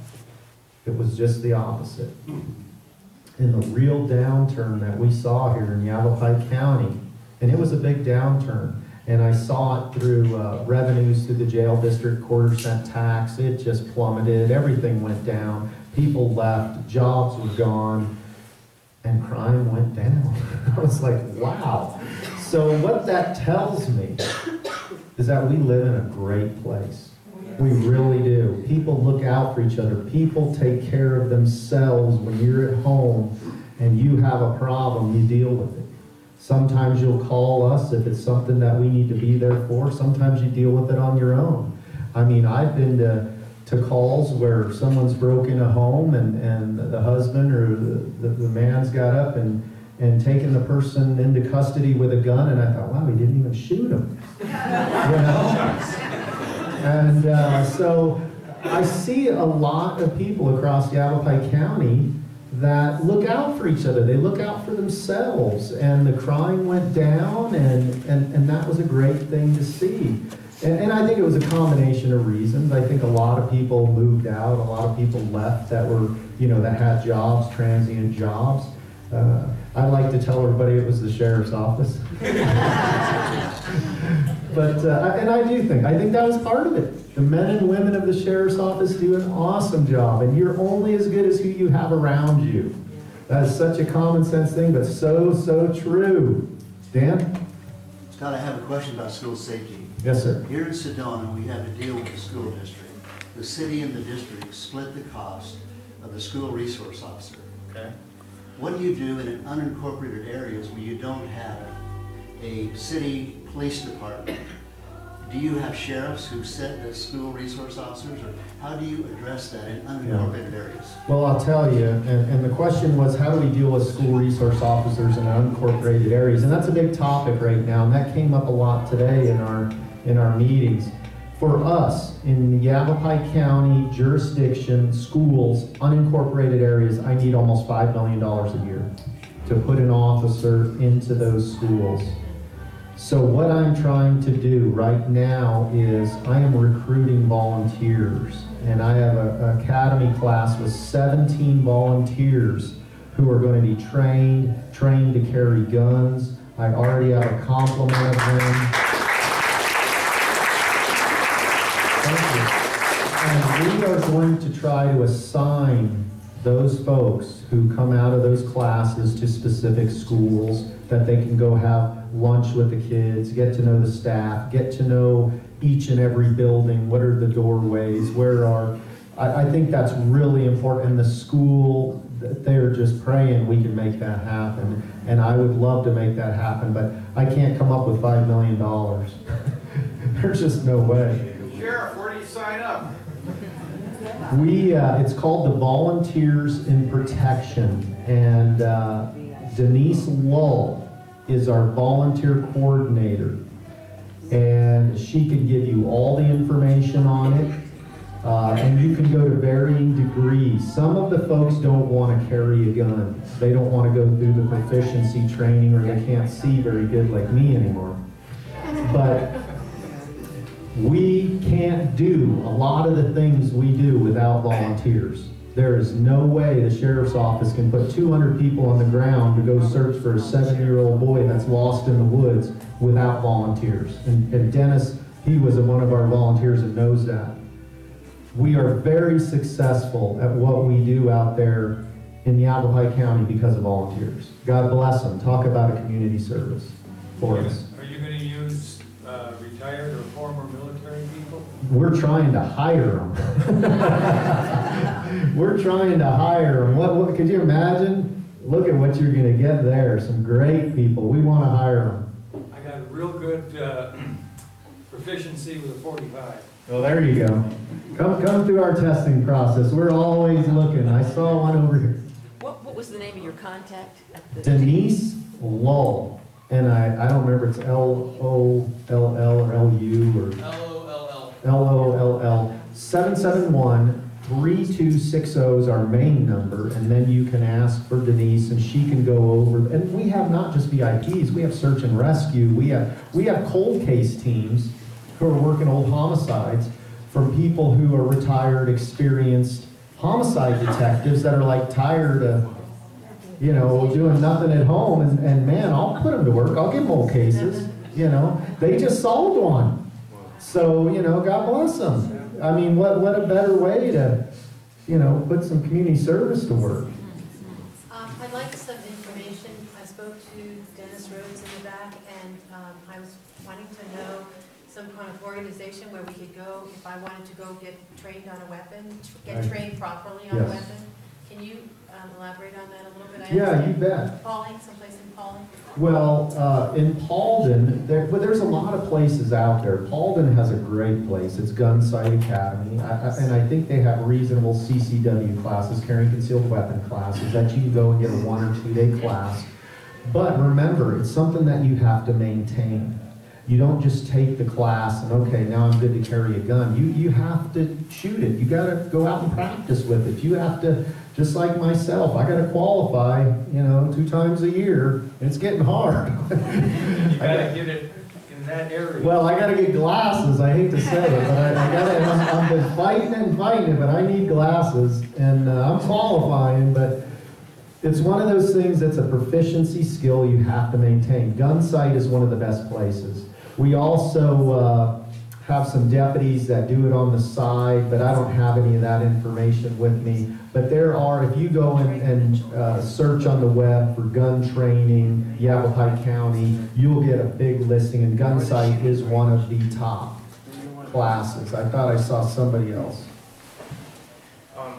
It was just the opposite. In the real downturn that we saw here in Yavapai County, and it was a big downturn, and I saw it through revenues through the jail district, quarter-cent tax, it just plummeted, everything went down, people left, jobs were gone, and crime went down. I was like, wow. So what that tells me is that we live in a great place. We really do. People look out for each other. People take care of themselves. When you're at home and you have a problem, you deal with it. Sometimes you'll call us if it's something that we need to be there for. Sometimes you deal with it on your own. I mean, I've been to calls where someone's broken a home and the husband or the man's got up and taken the person into custody with a gun, and I thought, wow, he didn't even shoot him. You know? And so I see a lot of people across Yavapai County that look out for each other. They look out for themselves, and the crime went down, and that was a great thing to see. And I think it was a combination of reasons. I think a lot of people moved out, a lot of people left that were, you know, that had jobs, transient jobs. I'd like to tell everybody it was the sheriff's office. But, and I think that was part of it. The men and women of the sheriff's office do an awesome job, and you're only as good as who you have around you. That is such a common sense thing, but so true. Dan? Scott, I have a question about school safety. Yes, sir. Here in Sedona, we have to deal with the school district. The city and the district split the cost of the school resource officer. Okay. What do you do in unincorporated areas where you don't have a city police department? Do you have sheriffs who set the school resource officers, or how do you address that in unincorporated areas? Well, I'll tell you, and the question was, how do we deal with school resource officers in unincorporated areas? And that's a big topic right now, and that came up a lot today in our meetings. For us, in Yavapai County jurisdiction, schools, unincorporated areas, I need almost $5 million a year to put an officer into those schools. So what I'm trying to do right now is I am recruiting volunteers, and I have an academy class with 17 volunteers who are going to be trained to carry guns. I already have a complement of them. Thank you. And we are going to try to assign those folks who come out of those classes to specific schools that they can go have lunch with the kids, get to know the staff, get to know each and every building, what are the doorways, where are, I think that's really important. And the school, they're just praying we can make that happen. And I would love to make that happen, but I can't come up with $5 million. There's just no way. Sheriff, where do you sign up? It's called the Volunteers in Protection, and Denise Lull is our volunteer coordinator, and she can give you all the information on it, and you can go to varying degrees. Some of the folks don't want to carry a gun. They don't want to go through the proficiency training, or they can't see very good like me anymore. But we can't do a lot of the things we do without volunteers. There is no way the sheriff's office can put 200 people on the ground to go search for a 7-year-old boy that's lost in the woods without volunteers. And Dennis, he was one of our volunteers and knows that. We are very successful at what we do out there in Yavapai County because of volunteers. God bless them. Talk about a community service for us. Are you going to use retired or former military people? We're trying to hire them. We're trying to hire them. What could you imagine? Look at what you're going to get there. Some great people. We want to hire them. I got a real good proficiency with a 45. Well, there you go. Come through our testing process. We're always looking. I saw one over here. What was the name of your contact? Denise Lull. And I don't remember, it's L-O-L-L or L-U or L-O-L-L. L-O-L-L. 771-3260 is our main number, and then you can ask for Denise and she can go over. And we have not just VIPs, we have search and rescue. We have cold case teams who are working old homicides from people who are retired, experienced homicide detectives that are like tired of, you know, doing nothing at home, and man, I'll put them to work. I'll give them old cases, you know. They just solved one. So, you know, God bless them. I mean, what a better way to, you know, put some community service to work. I'd like some information. I spoke to Dennis Rhodes in the back, and I was wanting to know some kind of organization where we could go if I wanted to go get trained on a weapon, get trained properly on a weapon. Can you elaborate on that a little bit? Yeah, you bet. Pauling, someplace in Pauling? Well, in Paulden, there's a lot of places out there. Paulden has a great place. It's Gun Sight Academy, and I think they have reasonable CCW classes, carrying concealed weapon classes, that you can go and get a 1 or 2 day class. But remember, it's something that you have to maintain. You don't just take the class and, okay, now I'm good to carry a gun. You have to shoot it. You got to go out and practice with it. You have to, just like myself, I got to qualify, you know, 2 times a year. It's getting hard. You got to get it in that area. Well, I got to get glasses. I hate to say it, but I got to. I've been fighting it, but I need glasses, and I'm qualifying. But it's one of those things that's a proficiency skill you have to maintain. Gun Sight is one of the best places. We also have some deputies that do it on the side, but I don't have any of that information with me. But there are, if you go and search on the web for gun training, Yavapai County, you'll get a big listing, and Gun Sight is one of the top classes. I thought I saw somebody else. I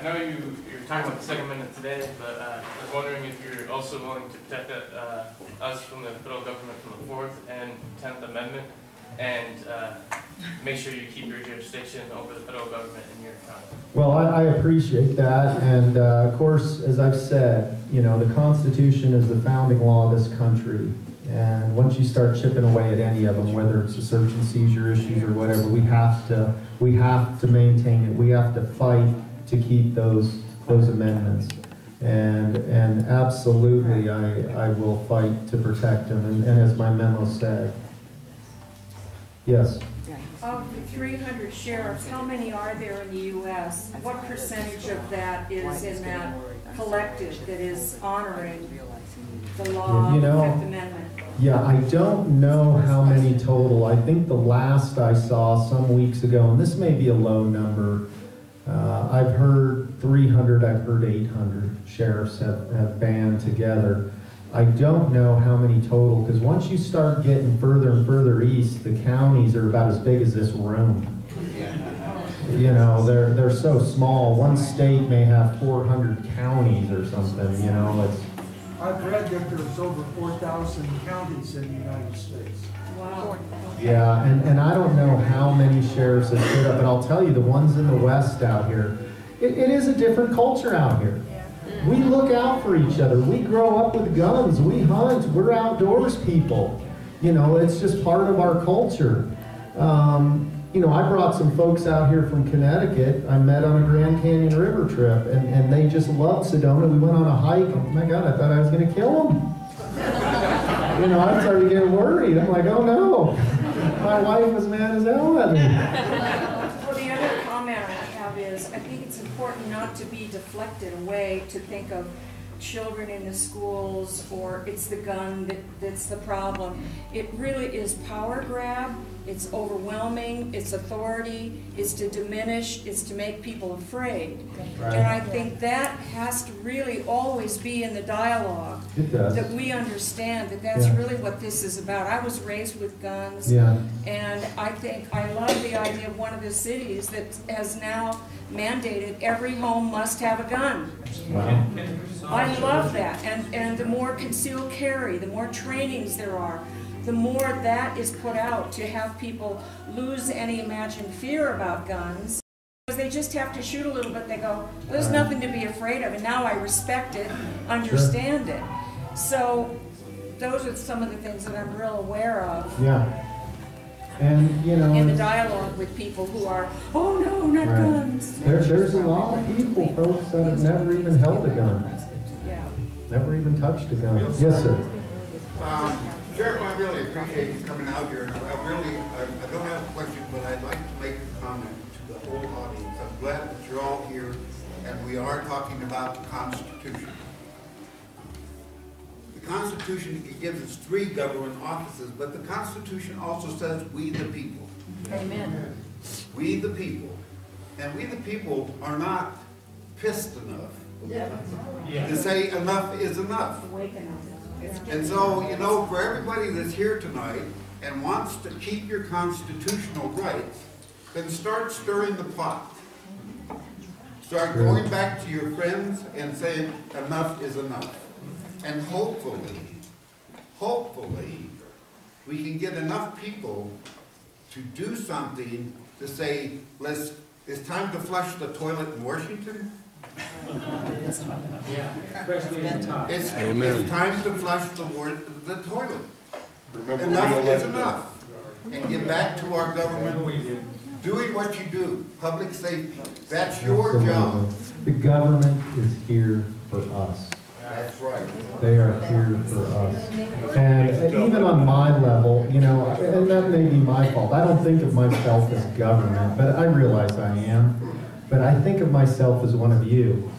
know you're talking about the Second Amendment today, but I was wondering if you're also willing to protect us from the federal government from the 4th and 10th Amendment, and make sure you keep your jurisdiction over the federal government in your county. Well, I appreciate that, and of course, as I've said, you know, the Constitution is the founding law of this country, and once you start chipping away at any of them, whether it's the search and seizure issues or whatever, we have to maintain it. We have to fight to keep those amendments. And absolutely, I will fight to protect them, and as my memo said. Yes? Of the 300 sheriffs, how many are there in the U.S.? What percentage of that is in that collective that is honoring the law of the Fifth Amendment? Yeah, I don't know how many total. I think the last I saw some weeks ago, and this may be a low number, I've heard 300, I've heard 800 sheriffs have band together. I don't know how many total, because once you start getting further and further east, the counties are about as big as this room. You know, they're so small. One state may have 400 counties or something, you know. It's. I've read that there's over 4,000 counties in the United States. Wow. Yeah, and I don't know how many sheriffs have stood up, but I'll tell you, the ones in the West out here, it is a different culture out here. We look out for each other. We grow up with guns. We hunt. We're outdoors people. You know, it's just part of our culture. You know, I brought some folks out here from Connecticut. I met on a Grand Canyon River trip, and they just loved Sedona. We went on a hike, and oh my God, I thought I was going to kill them. You know, I started getting worried. I'm like, oh no, my wife was mad as hell at me. Well, the other comment I have is, I think it's important not to be deflected away to think of children in the schools, or it's the gun that's the problem. It really is power grab, it's overwhelming, it's authority, it's to diminish, it's to make people afraid. Right. And I think that has to really always be in the dialogue. It does. That we understand that that's really what this is about. I was raised with guns, and I think I love the idea of one of the cities that has now mandated every home must have a gun. Wow. I love that, and the more concealed carry, the more trainings there are, the more that is put out to have people lose any imagined fear about guns. Because they just have to shoot a little bit, they go, well, there's nothing to be afraid of, and now I respect it, understand it. So those are some of the things that I'm real aware of. Yeah. And, you know, in the dialogue with people who are, oh no, not guns. There's a lot of people, folks, that have never even held a gun. Yeah. Never even touched a gun. Yes, sir. Sheriff, I really appreciate you coming out here. I don't have a question, but I'd like to make a comment to the whole audience. I'm glad that you're all here, and we are talking about the Constitution. The Constitution gives us 3 government offices, but the Constitution also says we the people. Amen. We the people. And we the people are not pissed enough to say enough is enough. And so, you know, for everybody that's here tonight and wants to keep your constitutional rights, then start stirring the pot. Start going back to your friends and saying enough is enough. And hopefully, we can get enough people to do something to say, it's time to flush the toilet in Washington. It's time to flush the toilet. Enough is enough. And get back to our government doing what you do, public safety. That's your job. The government is here for us. That's right. They are here for us. And even on my level, you know, and that may be my fault. I don't think of myself as government, but I realize I am. But I think of myself as one of you.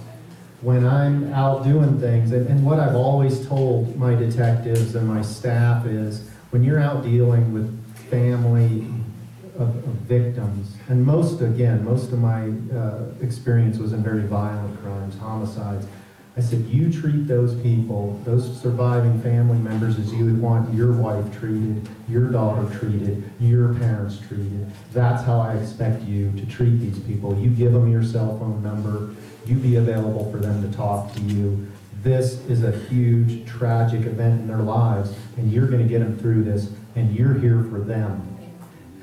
When I'm out doing things, and what I've always told my detectives and my staff is, when you're out dealing with family of victims, and most of my experience was in very violent crimes, homicides, I said, you treat those people, those surviving family members, as you would want your wife treated, your daughter treated, your parents treated. That's how I expect you to treat these people. You give them your cell phone number, you be available for them to talk to you. This is a huge, tragic event in their lives, and you're going to get them through this, and you're here for them.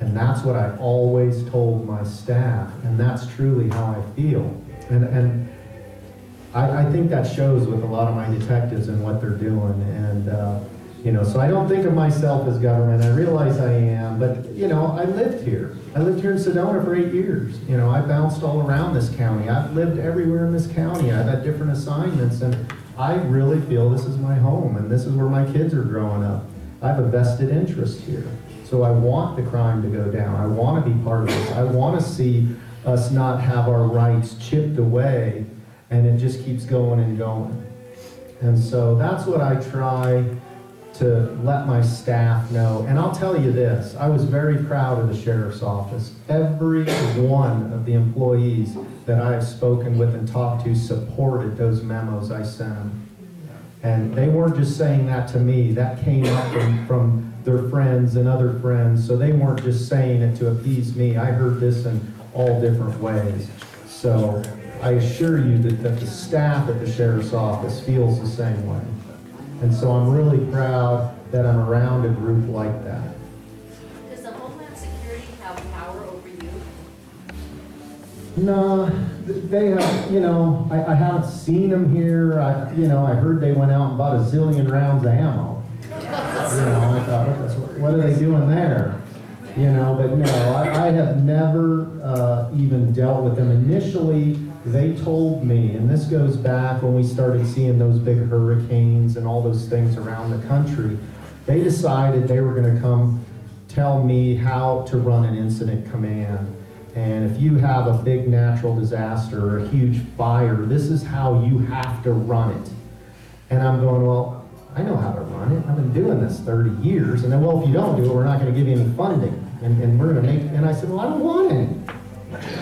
And that's what I always told my staff, and that's truly how I feel. And I think that shows with a lot of my detectives and what they're doing. And, you know, so I don't think of myself as government. I realize I am, but, you know, I lived here. I lived here in Sedona for 8 years. You know, I bounced all around this county. I've lived everywhere in this county. I've had different assignments, and I really feel this is my home, and this is where my kids are growing up. I have a vested interest here. So I want the crime to go down. I want to be part of this. I want to see us not have our rights chipped away, and it just keeps going and going. And so that's what I try to let my staff know. And I'll tell you this, I was very proud of the sheriff's office. Every one of the employees that I have spoken with and talked to supported those memos I sent them. And they weren't just saying that to me, that came up from their friends and other friends, so they weren't just saying it to appease me. I heard this in all different ways. So I assure you that the staff at the sheriff's office feels the same way. And so I'm really proud that I'm around a group like that. Does the Homeland Security have power over you? No, they have, you know, I haven't seen them here. I heard they went out and bought a zillion rounds of ammo. You know, I thought, what are they doing there? You know, but no, I have never even dealt with them. Initially, they told me, and this goes back when we started seeing those big hurricanes and all those things around the country, they decided they were going to come tell me how to run an incident command. And if you have a big natural disaster or a huge fire, this is how you have to run it. And I'm going, well, I know how to run it. I've been doing this 30 years. And then, well, if you don't do it, we're not going to give you any funding. And we're going to make, and I said, well, I don't want any.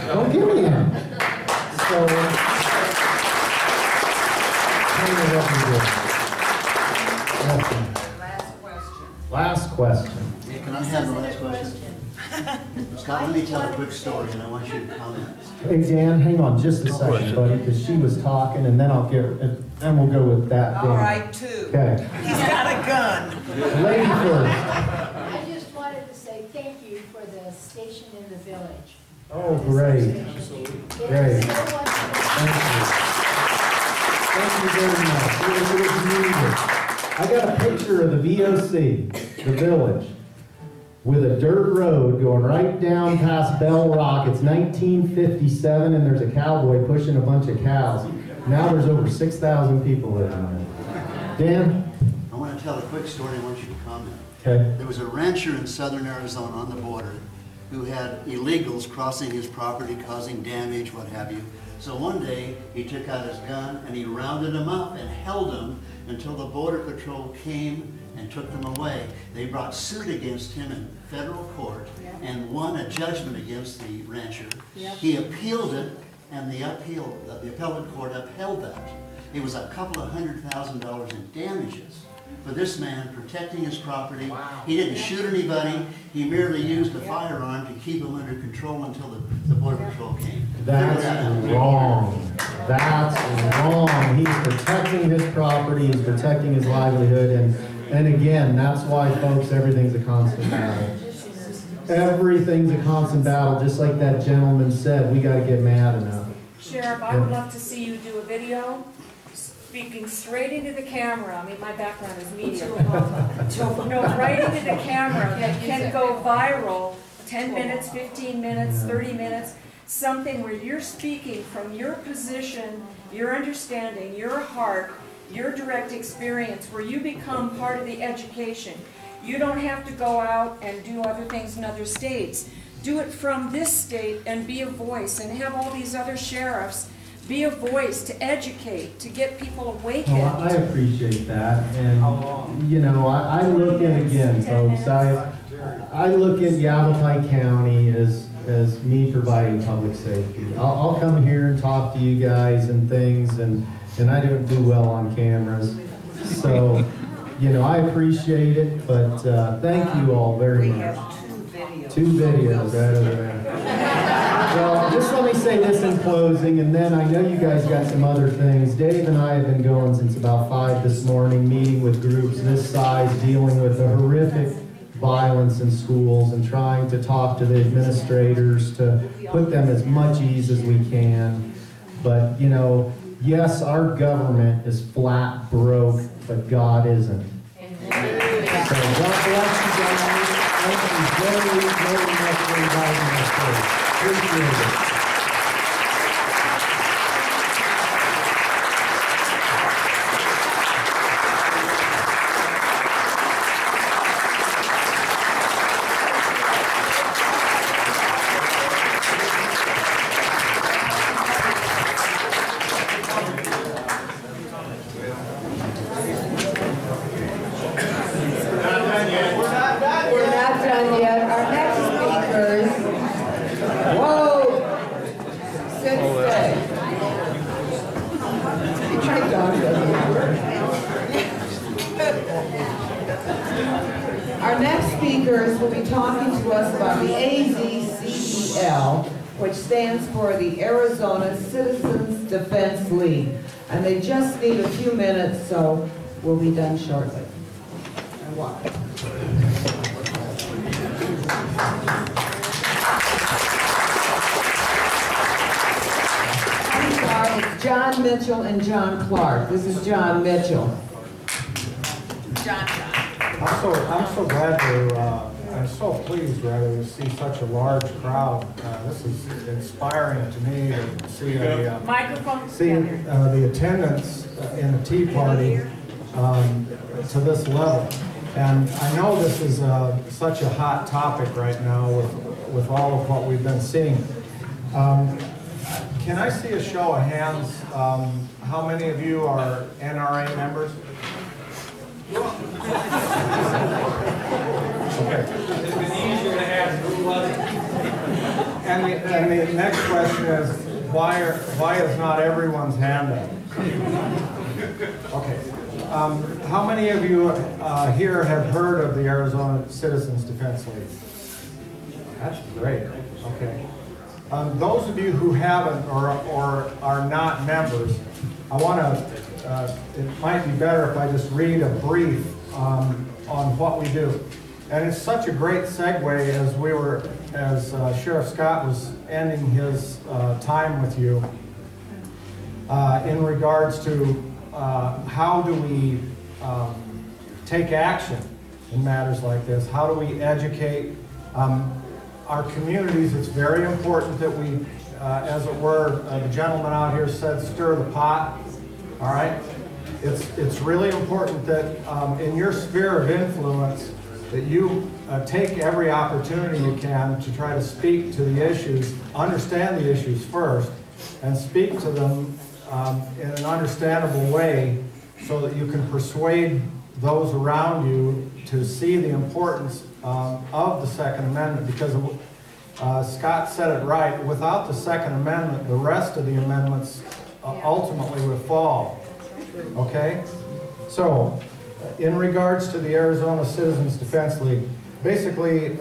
Don't give me any. So, last question. Hey, can I have the last question? Scott, let me tell a quick story, and I want you to comment. Hey, Dan, hang on just a second, buddy, because she was talking, and then then we'll go with that. All right, two. Okay. He's got a gun. Lady first. I just wanted to say thank you for the station in the village. Oh, great. Great. Thank you very much. It was needed. I got a picture of the VOC, the village, with a dirt road going right down past Bell Rock. It's 1957, and there's a cowboy pushing a bunch of cows. Now there's over 6,000 people living there. Dan? I want to tell a quick story. I want you to comment. Okay. There was a rancher in southern Arizona on the border who had illegals crossing his property, causing damage, what have you. So one day, he took out his gun and he rounded them up and held them until the Border Patrol came and took them away. They brought suit against him in federal court and won a judgment against the rancher. He appealed it, and the appellate court upheld that. It was a couple of $100,000 in damages for this man protecting his property. Wow. He didn't shoot anybody. He merely used a firearm to keep him under control until the Border Patrol came. That's wrong. That's wrong. He's protecting his property. He's protecting his livelihood. And again, that's why, folks, everything's a constant battle. Everything's a constant battle. Just like that gentleman said, we got to get mad enough. Sheriff, I would love to see you do a video speaking straight into the camera. I mean, my background is media. No, right into the camera that can go viral. 10 minutes, 15 minutes, 30 minutes. Something where you're speaking from your position, your understanding, your heart, your direct experience, where you become part of the education. You don't have to go out and do other things in other states. Do it from this state and be a voice, and have all these other sheriffs be a voice to educate, to get people awakened. Well, I appreciate that, and you know, I look at, again, folks, I look at Yavapai County as me providing public safety. I'll come here and talk to you guys and things, and I don't do well on cameras, so you know, I appreciate it, but thank you all very much. We have two videos right over there. Well, just let me say this in closing, and then I know you guys got some other things. Dave and I have been going since about 5 this morning, meeting with groups this size, dealing with the horrific violence in schools and trying to talk to the administrators to put them as much ease as we can. But, you know, yes, our government is flat broke, but God isn't. So God bless you guys. Thank you very, very much. for inviting us here. Appreciate it. Our next speakers will be talking to us about the AZCEL, which stands for the Arizona Citizens Defense League. And they just need a few minutes, so we'll be done shortly. And what? It's John Mitchell and John Clark. This is John Mitchell. John. I'm so glad I'm so pleased rather to see such a large crowd. This is inspiring to me to see the attendance in the Tea Party to this level. And I know this is such a hot topic right now with all of what we've been seeing. Can I see a show of hands? How many of you are NRA members? Okay. It's been easier to ask who wasn't. And the next question is, why is not everyone's hand up? Okay. How many of you here have heard of the Arizona Citizens Defense League? That's great. Okay. Those of you who haven't or are not members, I want to, it might be better if I just read a brief on what we do. And it's such a great segue as Sheriff Scott was ending his time with you in regards to how do we take action in matters like this? How do we educate our communities? It's very important that we, as it were, the gentleman out here said, stir the pot. All right? It's really important that in your sphere of influence that you take every opportunity you can to try to speak to the issues, understand the issues first, and speak to them in an understandable way so that you can persuade those around you to see the importance of the Second Amendment, because Scott said it right, without the Second Amendment, the rest of the amendments ultimately would fall. Okay? So, in regards to the Arizona Citizens Defense League, basically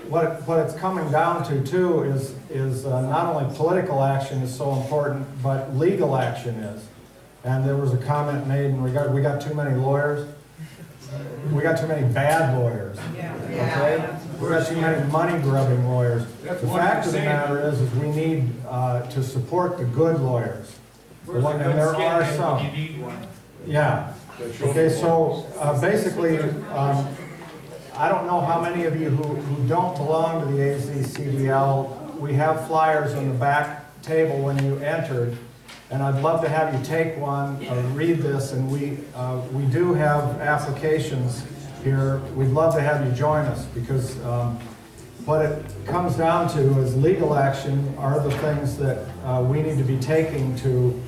what it's coming down to too is not only political action is so important, but legal action is. And there was a comment made in regard, we got too many lawyers. We got too many bad lawyers. Okay? We got too many money-grubbing lawyers. The fact of the matter is we need to support the good lawyers. And there are some. Yeah. Okay, so basically, I don't know how many of you who don't belong to the AZCDL, we have flyers on the back table when you entered, and I'd love to have you take one, read this, and we do have applications here. We'd love to have you join us, because what it comes down to is legal action are the things that we need to be taking to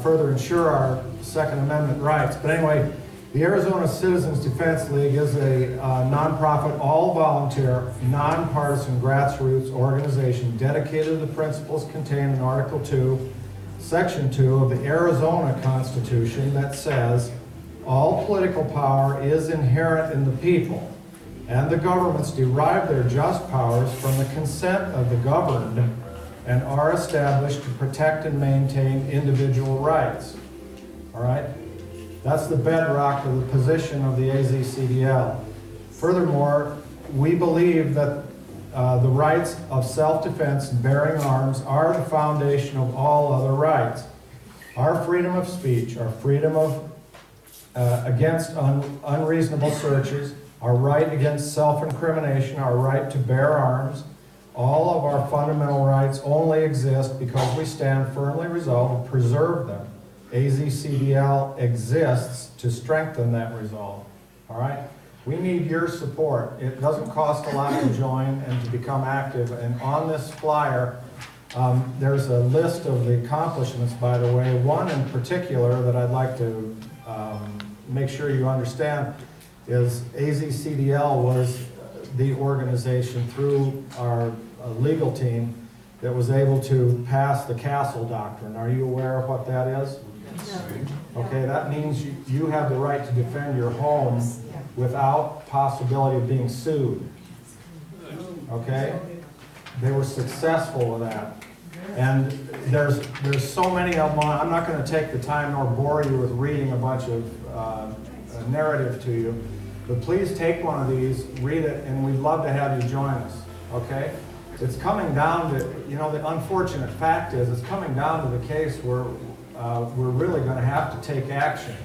further ensure our Second Amendment rights. But anyway, the Arizona Citizens Defense League is a nonprofit, all-volunteer, nonpartisan grassroots organization dedicated to the principles contained in Article 2, Section 2 of the Arizona Constitution that says, all political power is inherent in the people, and the governments derive their just powers from the consent of the governed and are established to protect and maintain individual rights. All right? That's the bedrock of the position of the AZCDL. Furthermore, we believe that the rights of self-defense and bearing arms are the foundation of all other rights. Our freedom of speech, our freedom of against unreasonable searches, our right against self-incrimination, our right to bear arms, all of our fundamental rights only exist because we stand firmly resolved to preserve them. AZCDL exists to strengthen that resolve. All right? We need your support. It doesn't cost a lot to join and to become active. And on this flyer, there's a list of the accomplishments, by the way. One in particular that I'd like to make sure you understand is AZCDL was the organization through our legal team that was able to pass the Castle Doctrine. Are you aware of what that is? No. Okay, that means you have the right to defend your home without possibility of being sued. Okay? They were successful with that. And there's so many of them. I'm not going to take the time nor bore you with reading a bunch of narrative to you, but please take one of these, read it, and we'd love to have you join us. Okay? It's coming down to, you know, the unfortunate fact is it's coming down to the case where we're really going to have to take action.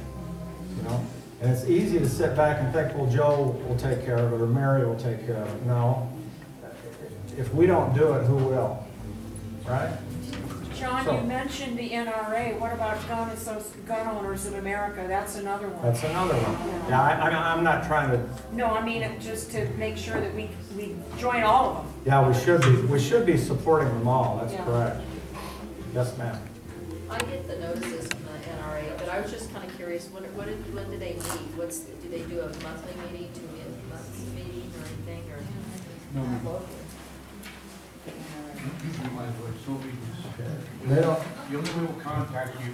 You know? And it's easy to sit back and think, well, Joe will take care of it or Mary will take care of it. No. If we don't do it, who will? Right? John, you mentioned the NRA. What about Gun Owners of America? That's another one. That's another one. Yeah, I'm not trying to... No, I mean just to make sure that we join all of them. Yeah, we should be supporting them all. That's correct. Yes, ma'am. I get the notices from the NRA, but I was just kind of curious, when do they meet? Do they do a monthly meeting, 2 months meeting or anything, or? No. They don't. The only way we'll contact you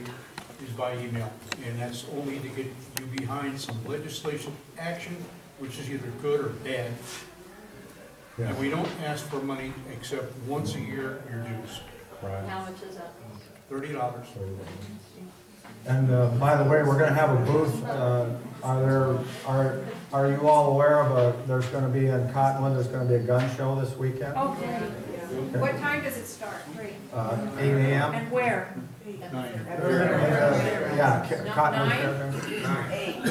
is by email, and that's only to get you behind some legislation action, which is either good or bad. Yeah. And we don't ask for money except once a year, your dues. Right. How much is that? $30. And by the way, we're going to have a booth. Are you all aware of there's going to be in Cottonwood, there's going to be a gun show this weekend? Okay. What time does it start? 8 a.m. And where? Yeah, Cottonwood. 8.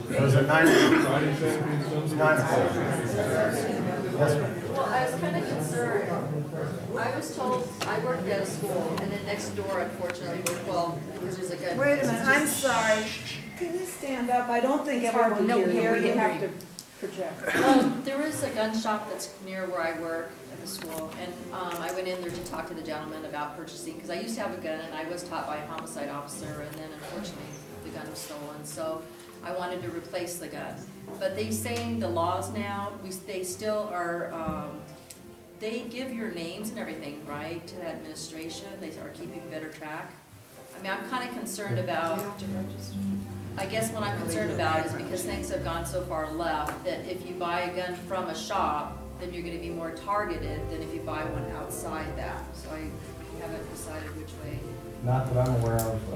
There's a 9 o'clock. Yes, ma'am. Well, I was kind of concerned. I was told, I worked at a school, and then next door, unfortunately, because there's a gun. Wait a minute, I'm sorry. Can you stand up? I don't think everyone can hear you. Have to project. There is a gun shop that's near where I work at the school, and I went in there to talk to the gentleman about purchasing, because I used to have a gun, and I was taught by a homicide officer, and then unfortunately, the gun was stolen, so I wanted to replace the gun. But they saying the laws now, they still are, they give your names and everything, right, to the administration. They are keeping better track. I mean, I'm kind of concerned about, I guess what I'm concerned about is because things have gone so far left that if you buy a gun from a shop, then you're going to be more targeted than if you buy one outside that. So I haven't decided which way. Not that I'm aware of.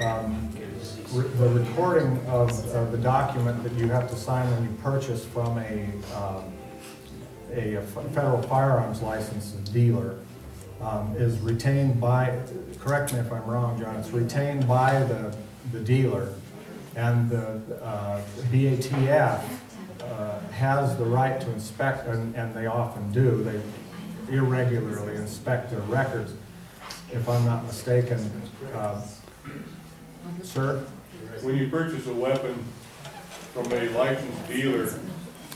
The recording of the document that you have to sign when you purchase from a federal firearms licensed dealer is retained by, correct me if I'm wrong, John, it's retained by the dealer, and the BATF has the right to inspect, and they often do, they irregularly inspect their records, if I'm not mistaken. Sir? When you purchase a weapon from a licensed dealer,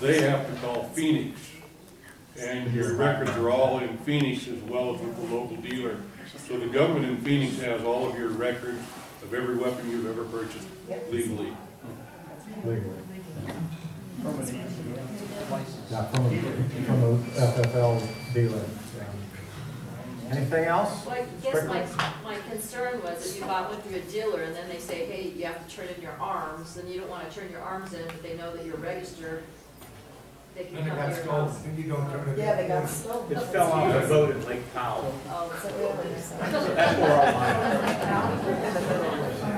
they have to call Phoenix. And your records are all in Phoenix as well as with the local dealer. So the government in Phoenix has all of your records of every weapon you've ever purchased legally. Legally. Yeah, from a FFL dealer. Anything else? Well, I guess my concern was if you bought one through a dealer and then they say, hey, you have to turn in your arms, then you don't want to turn your arms in, but they know that you're registered. They can come to your house. And you don't turn it in. Yeah, they got stolen. It fell off the boat in Lake Powell. Oh, it's a really That's where all mine.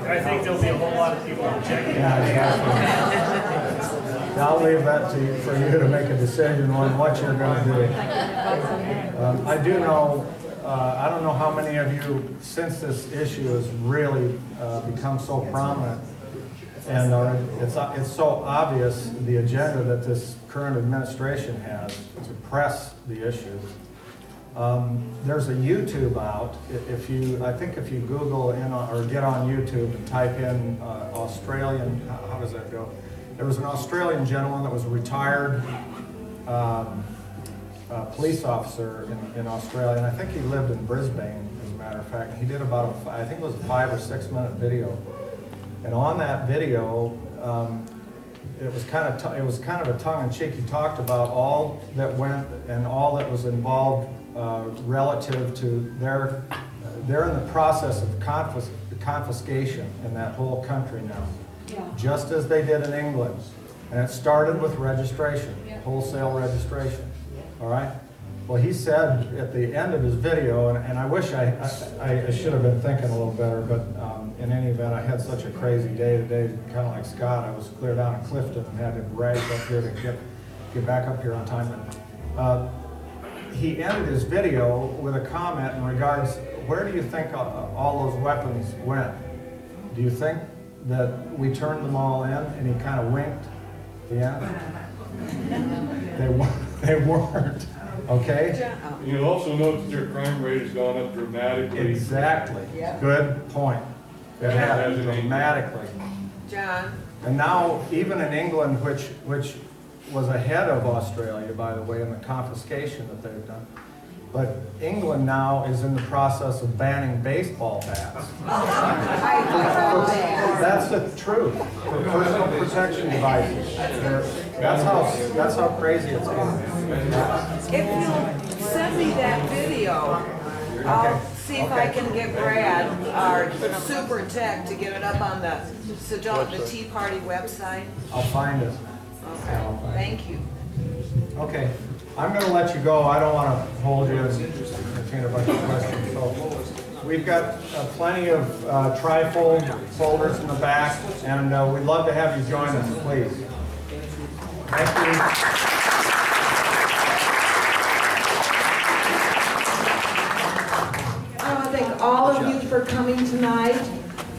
I think there'll be a whole lot of people checking. I'll leave that to you, for you to make a decision on what you're going to do. I do know, I don't know how many of you, since this issue has really become so prominent, And it's so obvious, the agenda that this current administration has to press the issues. There's a YouTube out. I think if you Google or get on YouTube and type in Australian, how does that go? There was an Australian gentleman that was a retired police officer in Australia, and I think he lived in Brisbane, as a matter of fact. He did about I think it was a 5 or 6 minute video. And on that video, it was kind of a tongue-in-cheek. He talked about all that went and all that was involved relative to they're in the process of confiscation in that whole country now, just as they did in England. And it started with registration, wholesale registration. All right. Well, he said at the end of his video, and I wish I should have been thinking a little better, but in any event, I had such a crazy day today, kind of like Scott. I was clear down in Clifton and had to rag up here to get back up here on time. He ended his video with a comment in regards, where do you think all those weapons went? Do you think that we turned them all in? And he kind of winked. Yeah. They weren't. Okay? You'll also notice that your crime rate has gone up dramatically. Exactly. Good point. It has dramatically. John? And now, even in England, which was ahead of Australia, by the way, in the confiscation that they've done, but England now is in the process of banning baseball bats. That's the truth. For personal protection devices. That's how crazy it's getting. If you send me that video, I'll see if I can get Brad, our super tech, to get it up on the Sedona Tea Party website. I'll find it. Okay, thank you. Okay, I'm going to let you go. I don't want to hold you and entertain a bunch of questions. So we've got plenty of trifold folders in the back, and we'd love to have you join us, please. Thank you. I want to thank all of you for coming tonight.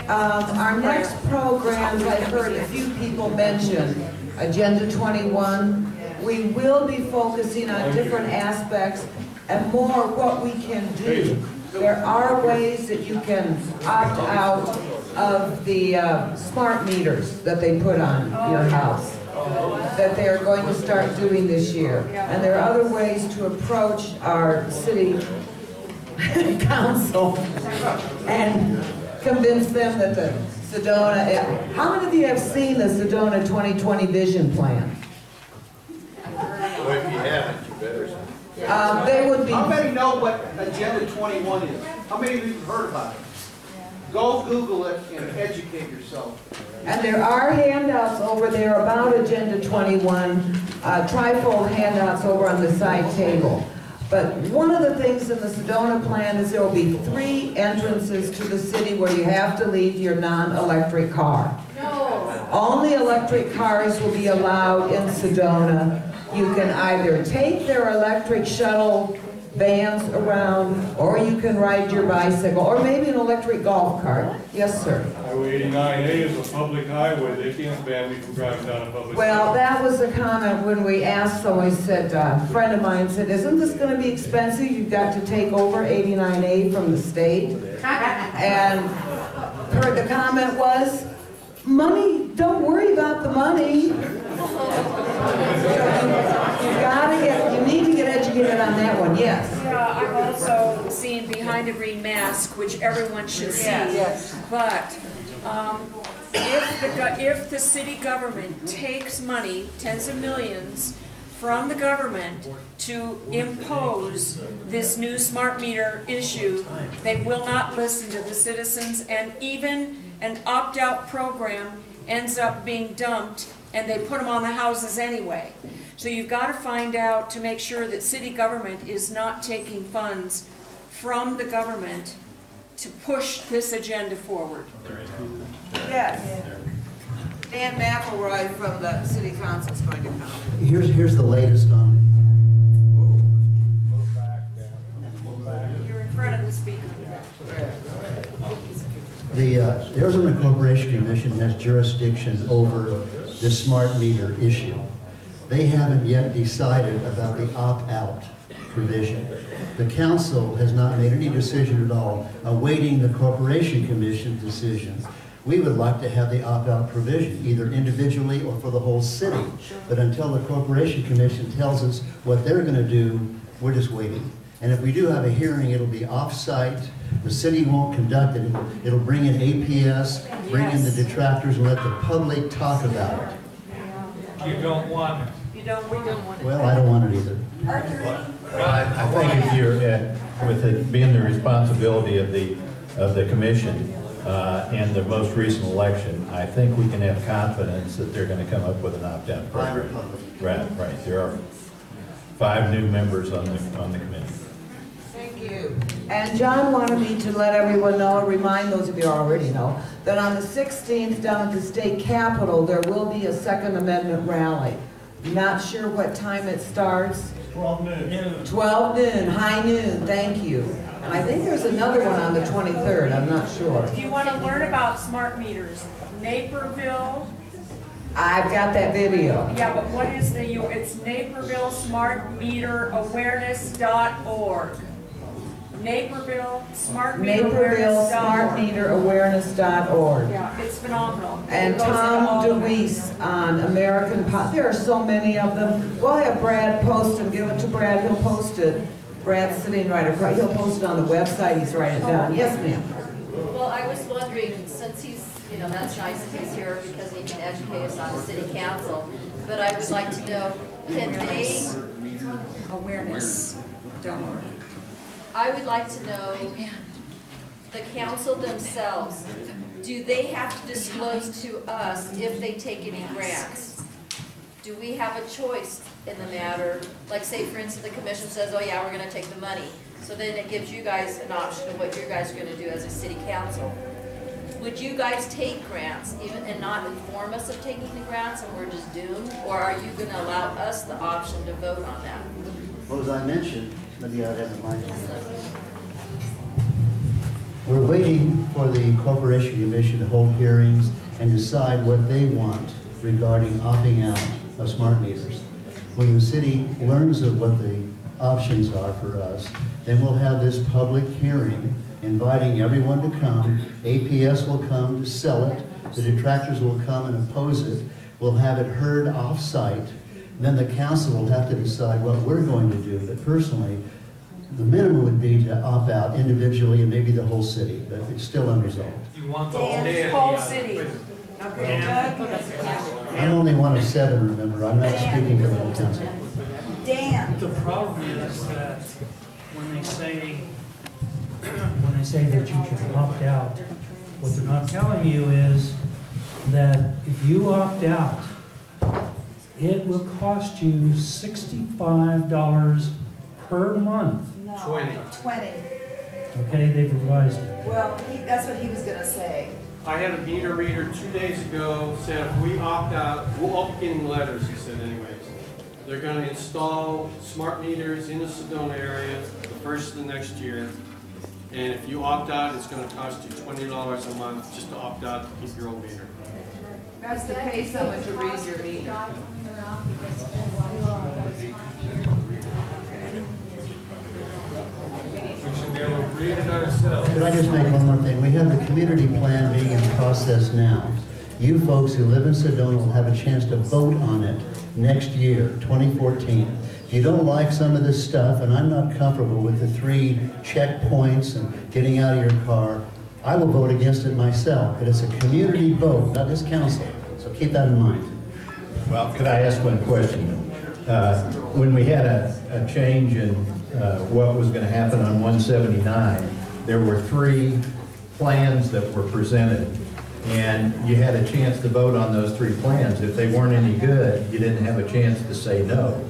Our next programs, I heard a few people mention Agenda 21. We will be focusing on different aspects and more what we can do. There are ways that you can opt out of the smart meters that they put on your house, that they're going to start doing this year. And there are other ways to approach our city council and convince them that the Sedona, how many of you have seen the Sedona 2020 vision plan? Well, if you haven't, you better. They would be. How many know what Agenda 21 is? How many of you have heard about it? Go Google it and educate yourself. And there are handouts over there about Agenda 21, trifold handouts over on the side table. But one of the things in the Sedona plan is there will be 3 entrances to the city where you have to leave your non-electric car. No. Only electric cars will be allowed in Sedona. You can either take their electric shuttle vans around, or you can ride your bicycle, or maybe an electric golf cart. Yes, sir. Highway 89A is a public highway. They can't ban me from driving down a public Well, highway. that was a comment when we asked someone, said, a friend of mine said, isn't this going to be expensive? You've got to take over 89A from the state. And the comment was, money, don't worry about the money. You need to get educated on that one, yes. Yeah, I've also seen Behind a Green Mask, which everyone should see. Yes. But if the city government takes money, tens of millions, from the government to impose this new smart meter issue, they will not listen to the citizens, and even an opt-out program ends up being dumped, and they put them on the houses anyway. So you've got to find out to make sure that city government is not taking funds from the government to push this agenda forward. Yes. Dan McElroy from the city council is going to come. Here's the latest on You're in front of the speaker. The Arizona Corporation Commission has jurisdiction over the smart meter issue. They haven't yet decided about the opt-out provision. The council has not made any decision at all, awaiting the Corporation Commission's decision. We would like to have the opt-out provision, either individually or for the whole city. But until the Corporation Commission tells us what they're going to do, we're just waiting. And if we do have a hearing, it'll be off-site. The city won't conduct it. It'll bring in APS, bring in the detractors, and let the public talk about it. You don't want it. We don't want it. Well, I don't want it either. Well, I think if you're with it being the responsibility of the commission and the most recent election, I think we can have confidence that they're going to come up with an opt-out program. Right. There are 5 new members on the committee. Thank you. And John wanted me to let everyone know, remind those of you who already know, that on the 16th down at the state capitol, there will be a Second Amendment rally. Not sure what time it starts. 12 noon. 12 noon, high noon, thank you. And I think there's another one on the 23rd, I'm not sure. If you want to learn about smart meters, Naperville. I've got that video. Yeah, but what is it's Naperville SmartMeterAwareness.org. Naperville SmartMeterAwareness.org. Yeah, it's phenomenal. And Tom DeWeese on American Pop. There are so many of them. We'll have Brad post them. Give it to Brad. He'll post it. Brad's sitting right across. He'll post it on the website. He's writing it down. Yes, ma'am. Well, I was wondering, since he's, that's nice that he's here because he can educate us on the city council, but I would like to know, can they... Awareness.org. I would like to know, the council themselves, do they have to disclose to us if they take any grants? Do we have a choice in the matter? Like, say, for instance, the commission says, oh yeah, we're going to take the money. So then it gives you guys an option of what you guys are going to do as a city council. Would you guys take grants even and not inform us of taking the grants and we're just doomed? Or are you going to allow us the option to vote on that? Well, as I mentioned, maybe I'd have the mic. We're waiting for the Corporation Commission to hold hearings and decide what they want regarding opting out of smart meters. When the city learns of what the options are for us, then we'll have this public hearing inviting everyone to come. APS will come to sell it. The detractors will come and oppose it. We'll have it heard off-site. Then the council will have to decide what we're going to do. But personally, the minimum would be to opt out individually and maybe the whole city, but it's still unresolved. You want the whole city. Okay, Doug? I'm only one of 7, remember. I'm not speaking for the whole council. Dan. The problem is that when they say that you should opt out, what they're not telling you is that if you opt out, it will cost you $65 per month. No, 20. Okay, they've revised it. Well, that's what he was going to say. I had a meter reader 2 days ago, said if we opt out, we'll all be getting letters, he said anyways. They're going to install smart meters in the Sedona area the first of the next year. And if you opt out, it's going to cost you $20 a month just to opt out to keep your old meter. That's to pay someone to read your meter. Could I just make one more thing? We have the community plan being in process now. You folks who live in Sedona will have a chance to vote on it next year, 2014. If you don't like some of this stuff, and I'm not comfortable with the 3 checkpoints and getting out of your car, I will vote against it myself. But it's a community vote, not this council. So keep that in mind. Well, could I ask one question? When we had a change in what was going to happen on 179, there were 3 plans that were presented, and you had a chance to vote on those 3 plans. If they weren't any good, you didn't have a chance to say no.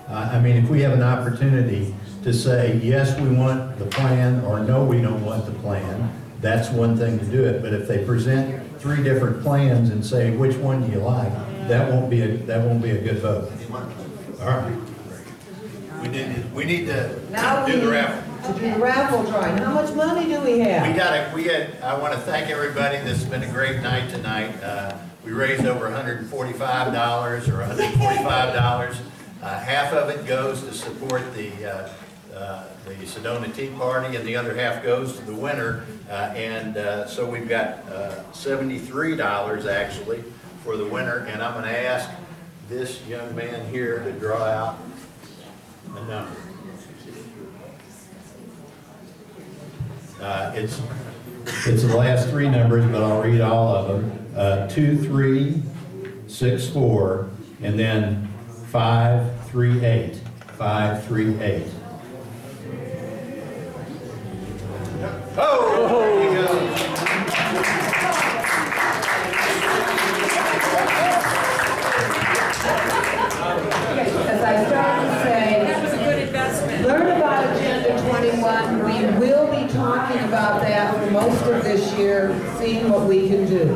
I mean, if we have an opportunity to say, yes, we want the plan, or no, we don't want the plan, that's one thing to do it. But if they present 3 different plans and say, which one do you like, that won't be a good vote. All right. We need to Now do the raffle. to do the raffle drawing. How much money do we have? I want to thank everybody. This has been a great night tonight. We raised over $145 or $145. Half of it goes to support the Sedona Tea Party, and the other half goes to the winner. So we've got $73 actually for the winner, and I'm going to ask this young man here to draw out a number. It's the last three numbers, but I'll read all of them. 2364, and then 538. 538. Oh! There you go. As I started to say, That was a good investment. learn about Agenda 21. We will be talking about that for most of this year, seeing what we can do.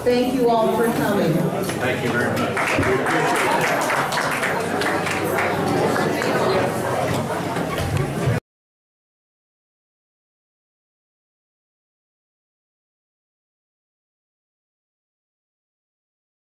Thank you all for coming. Thank you very much.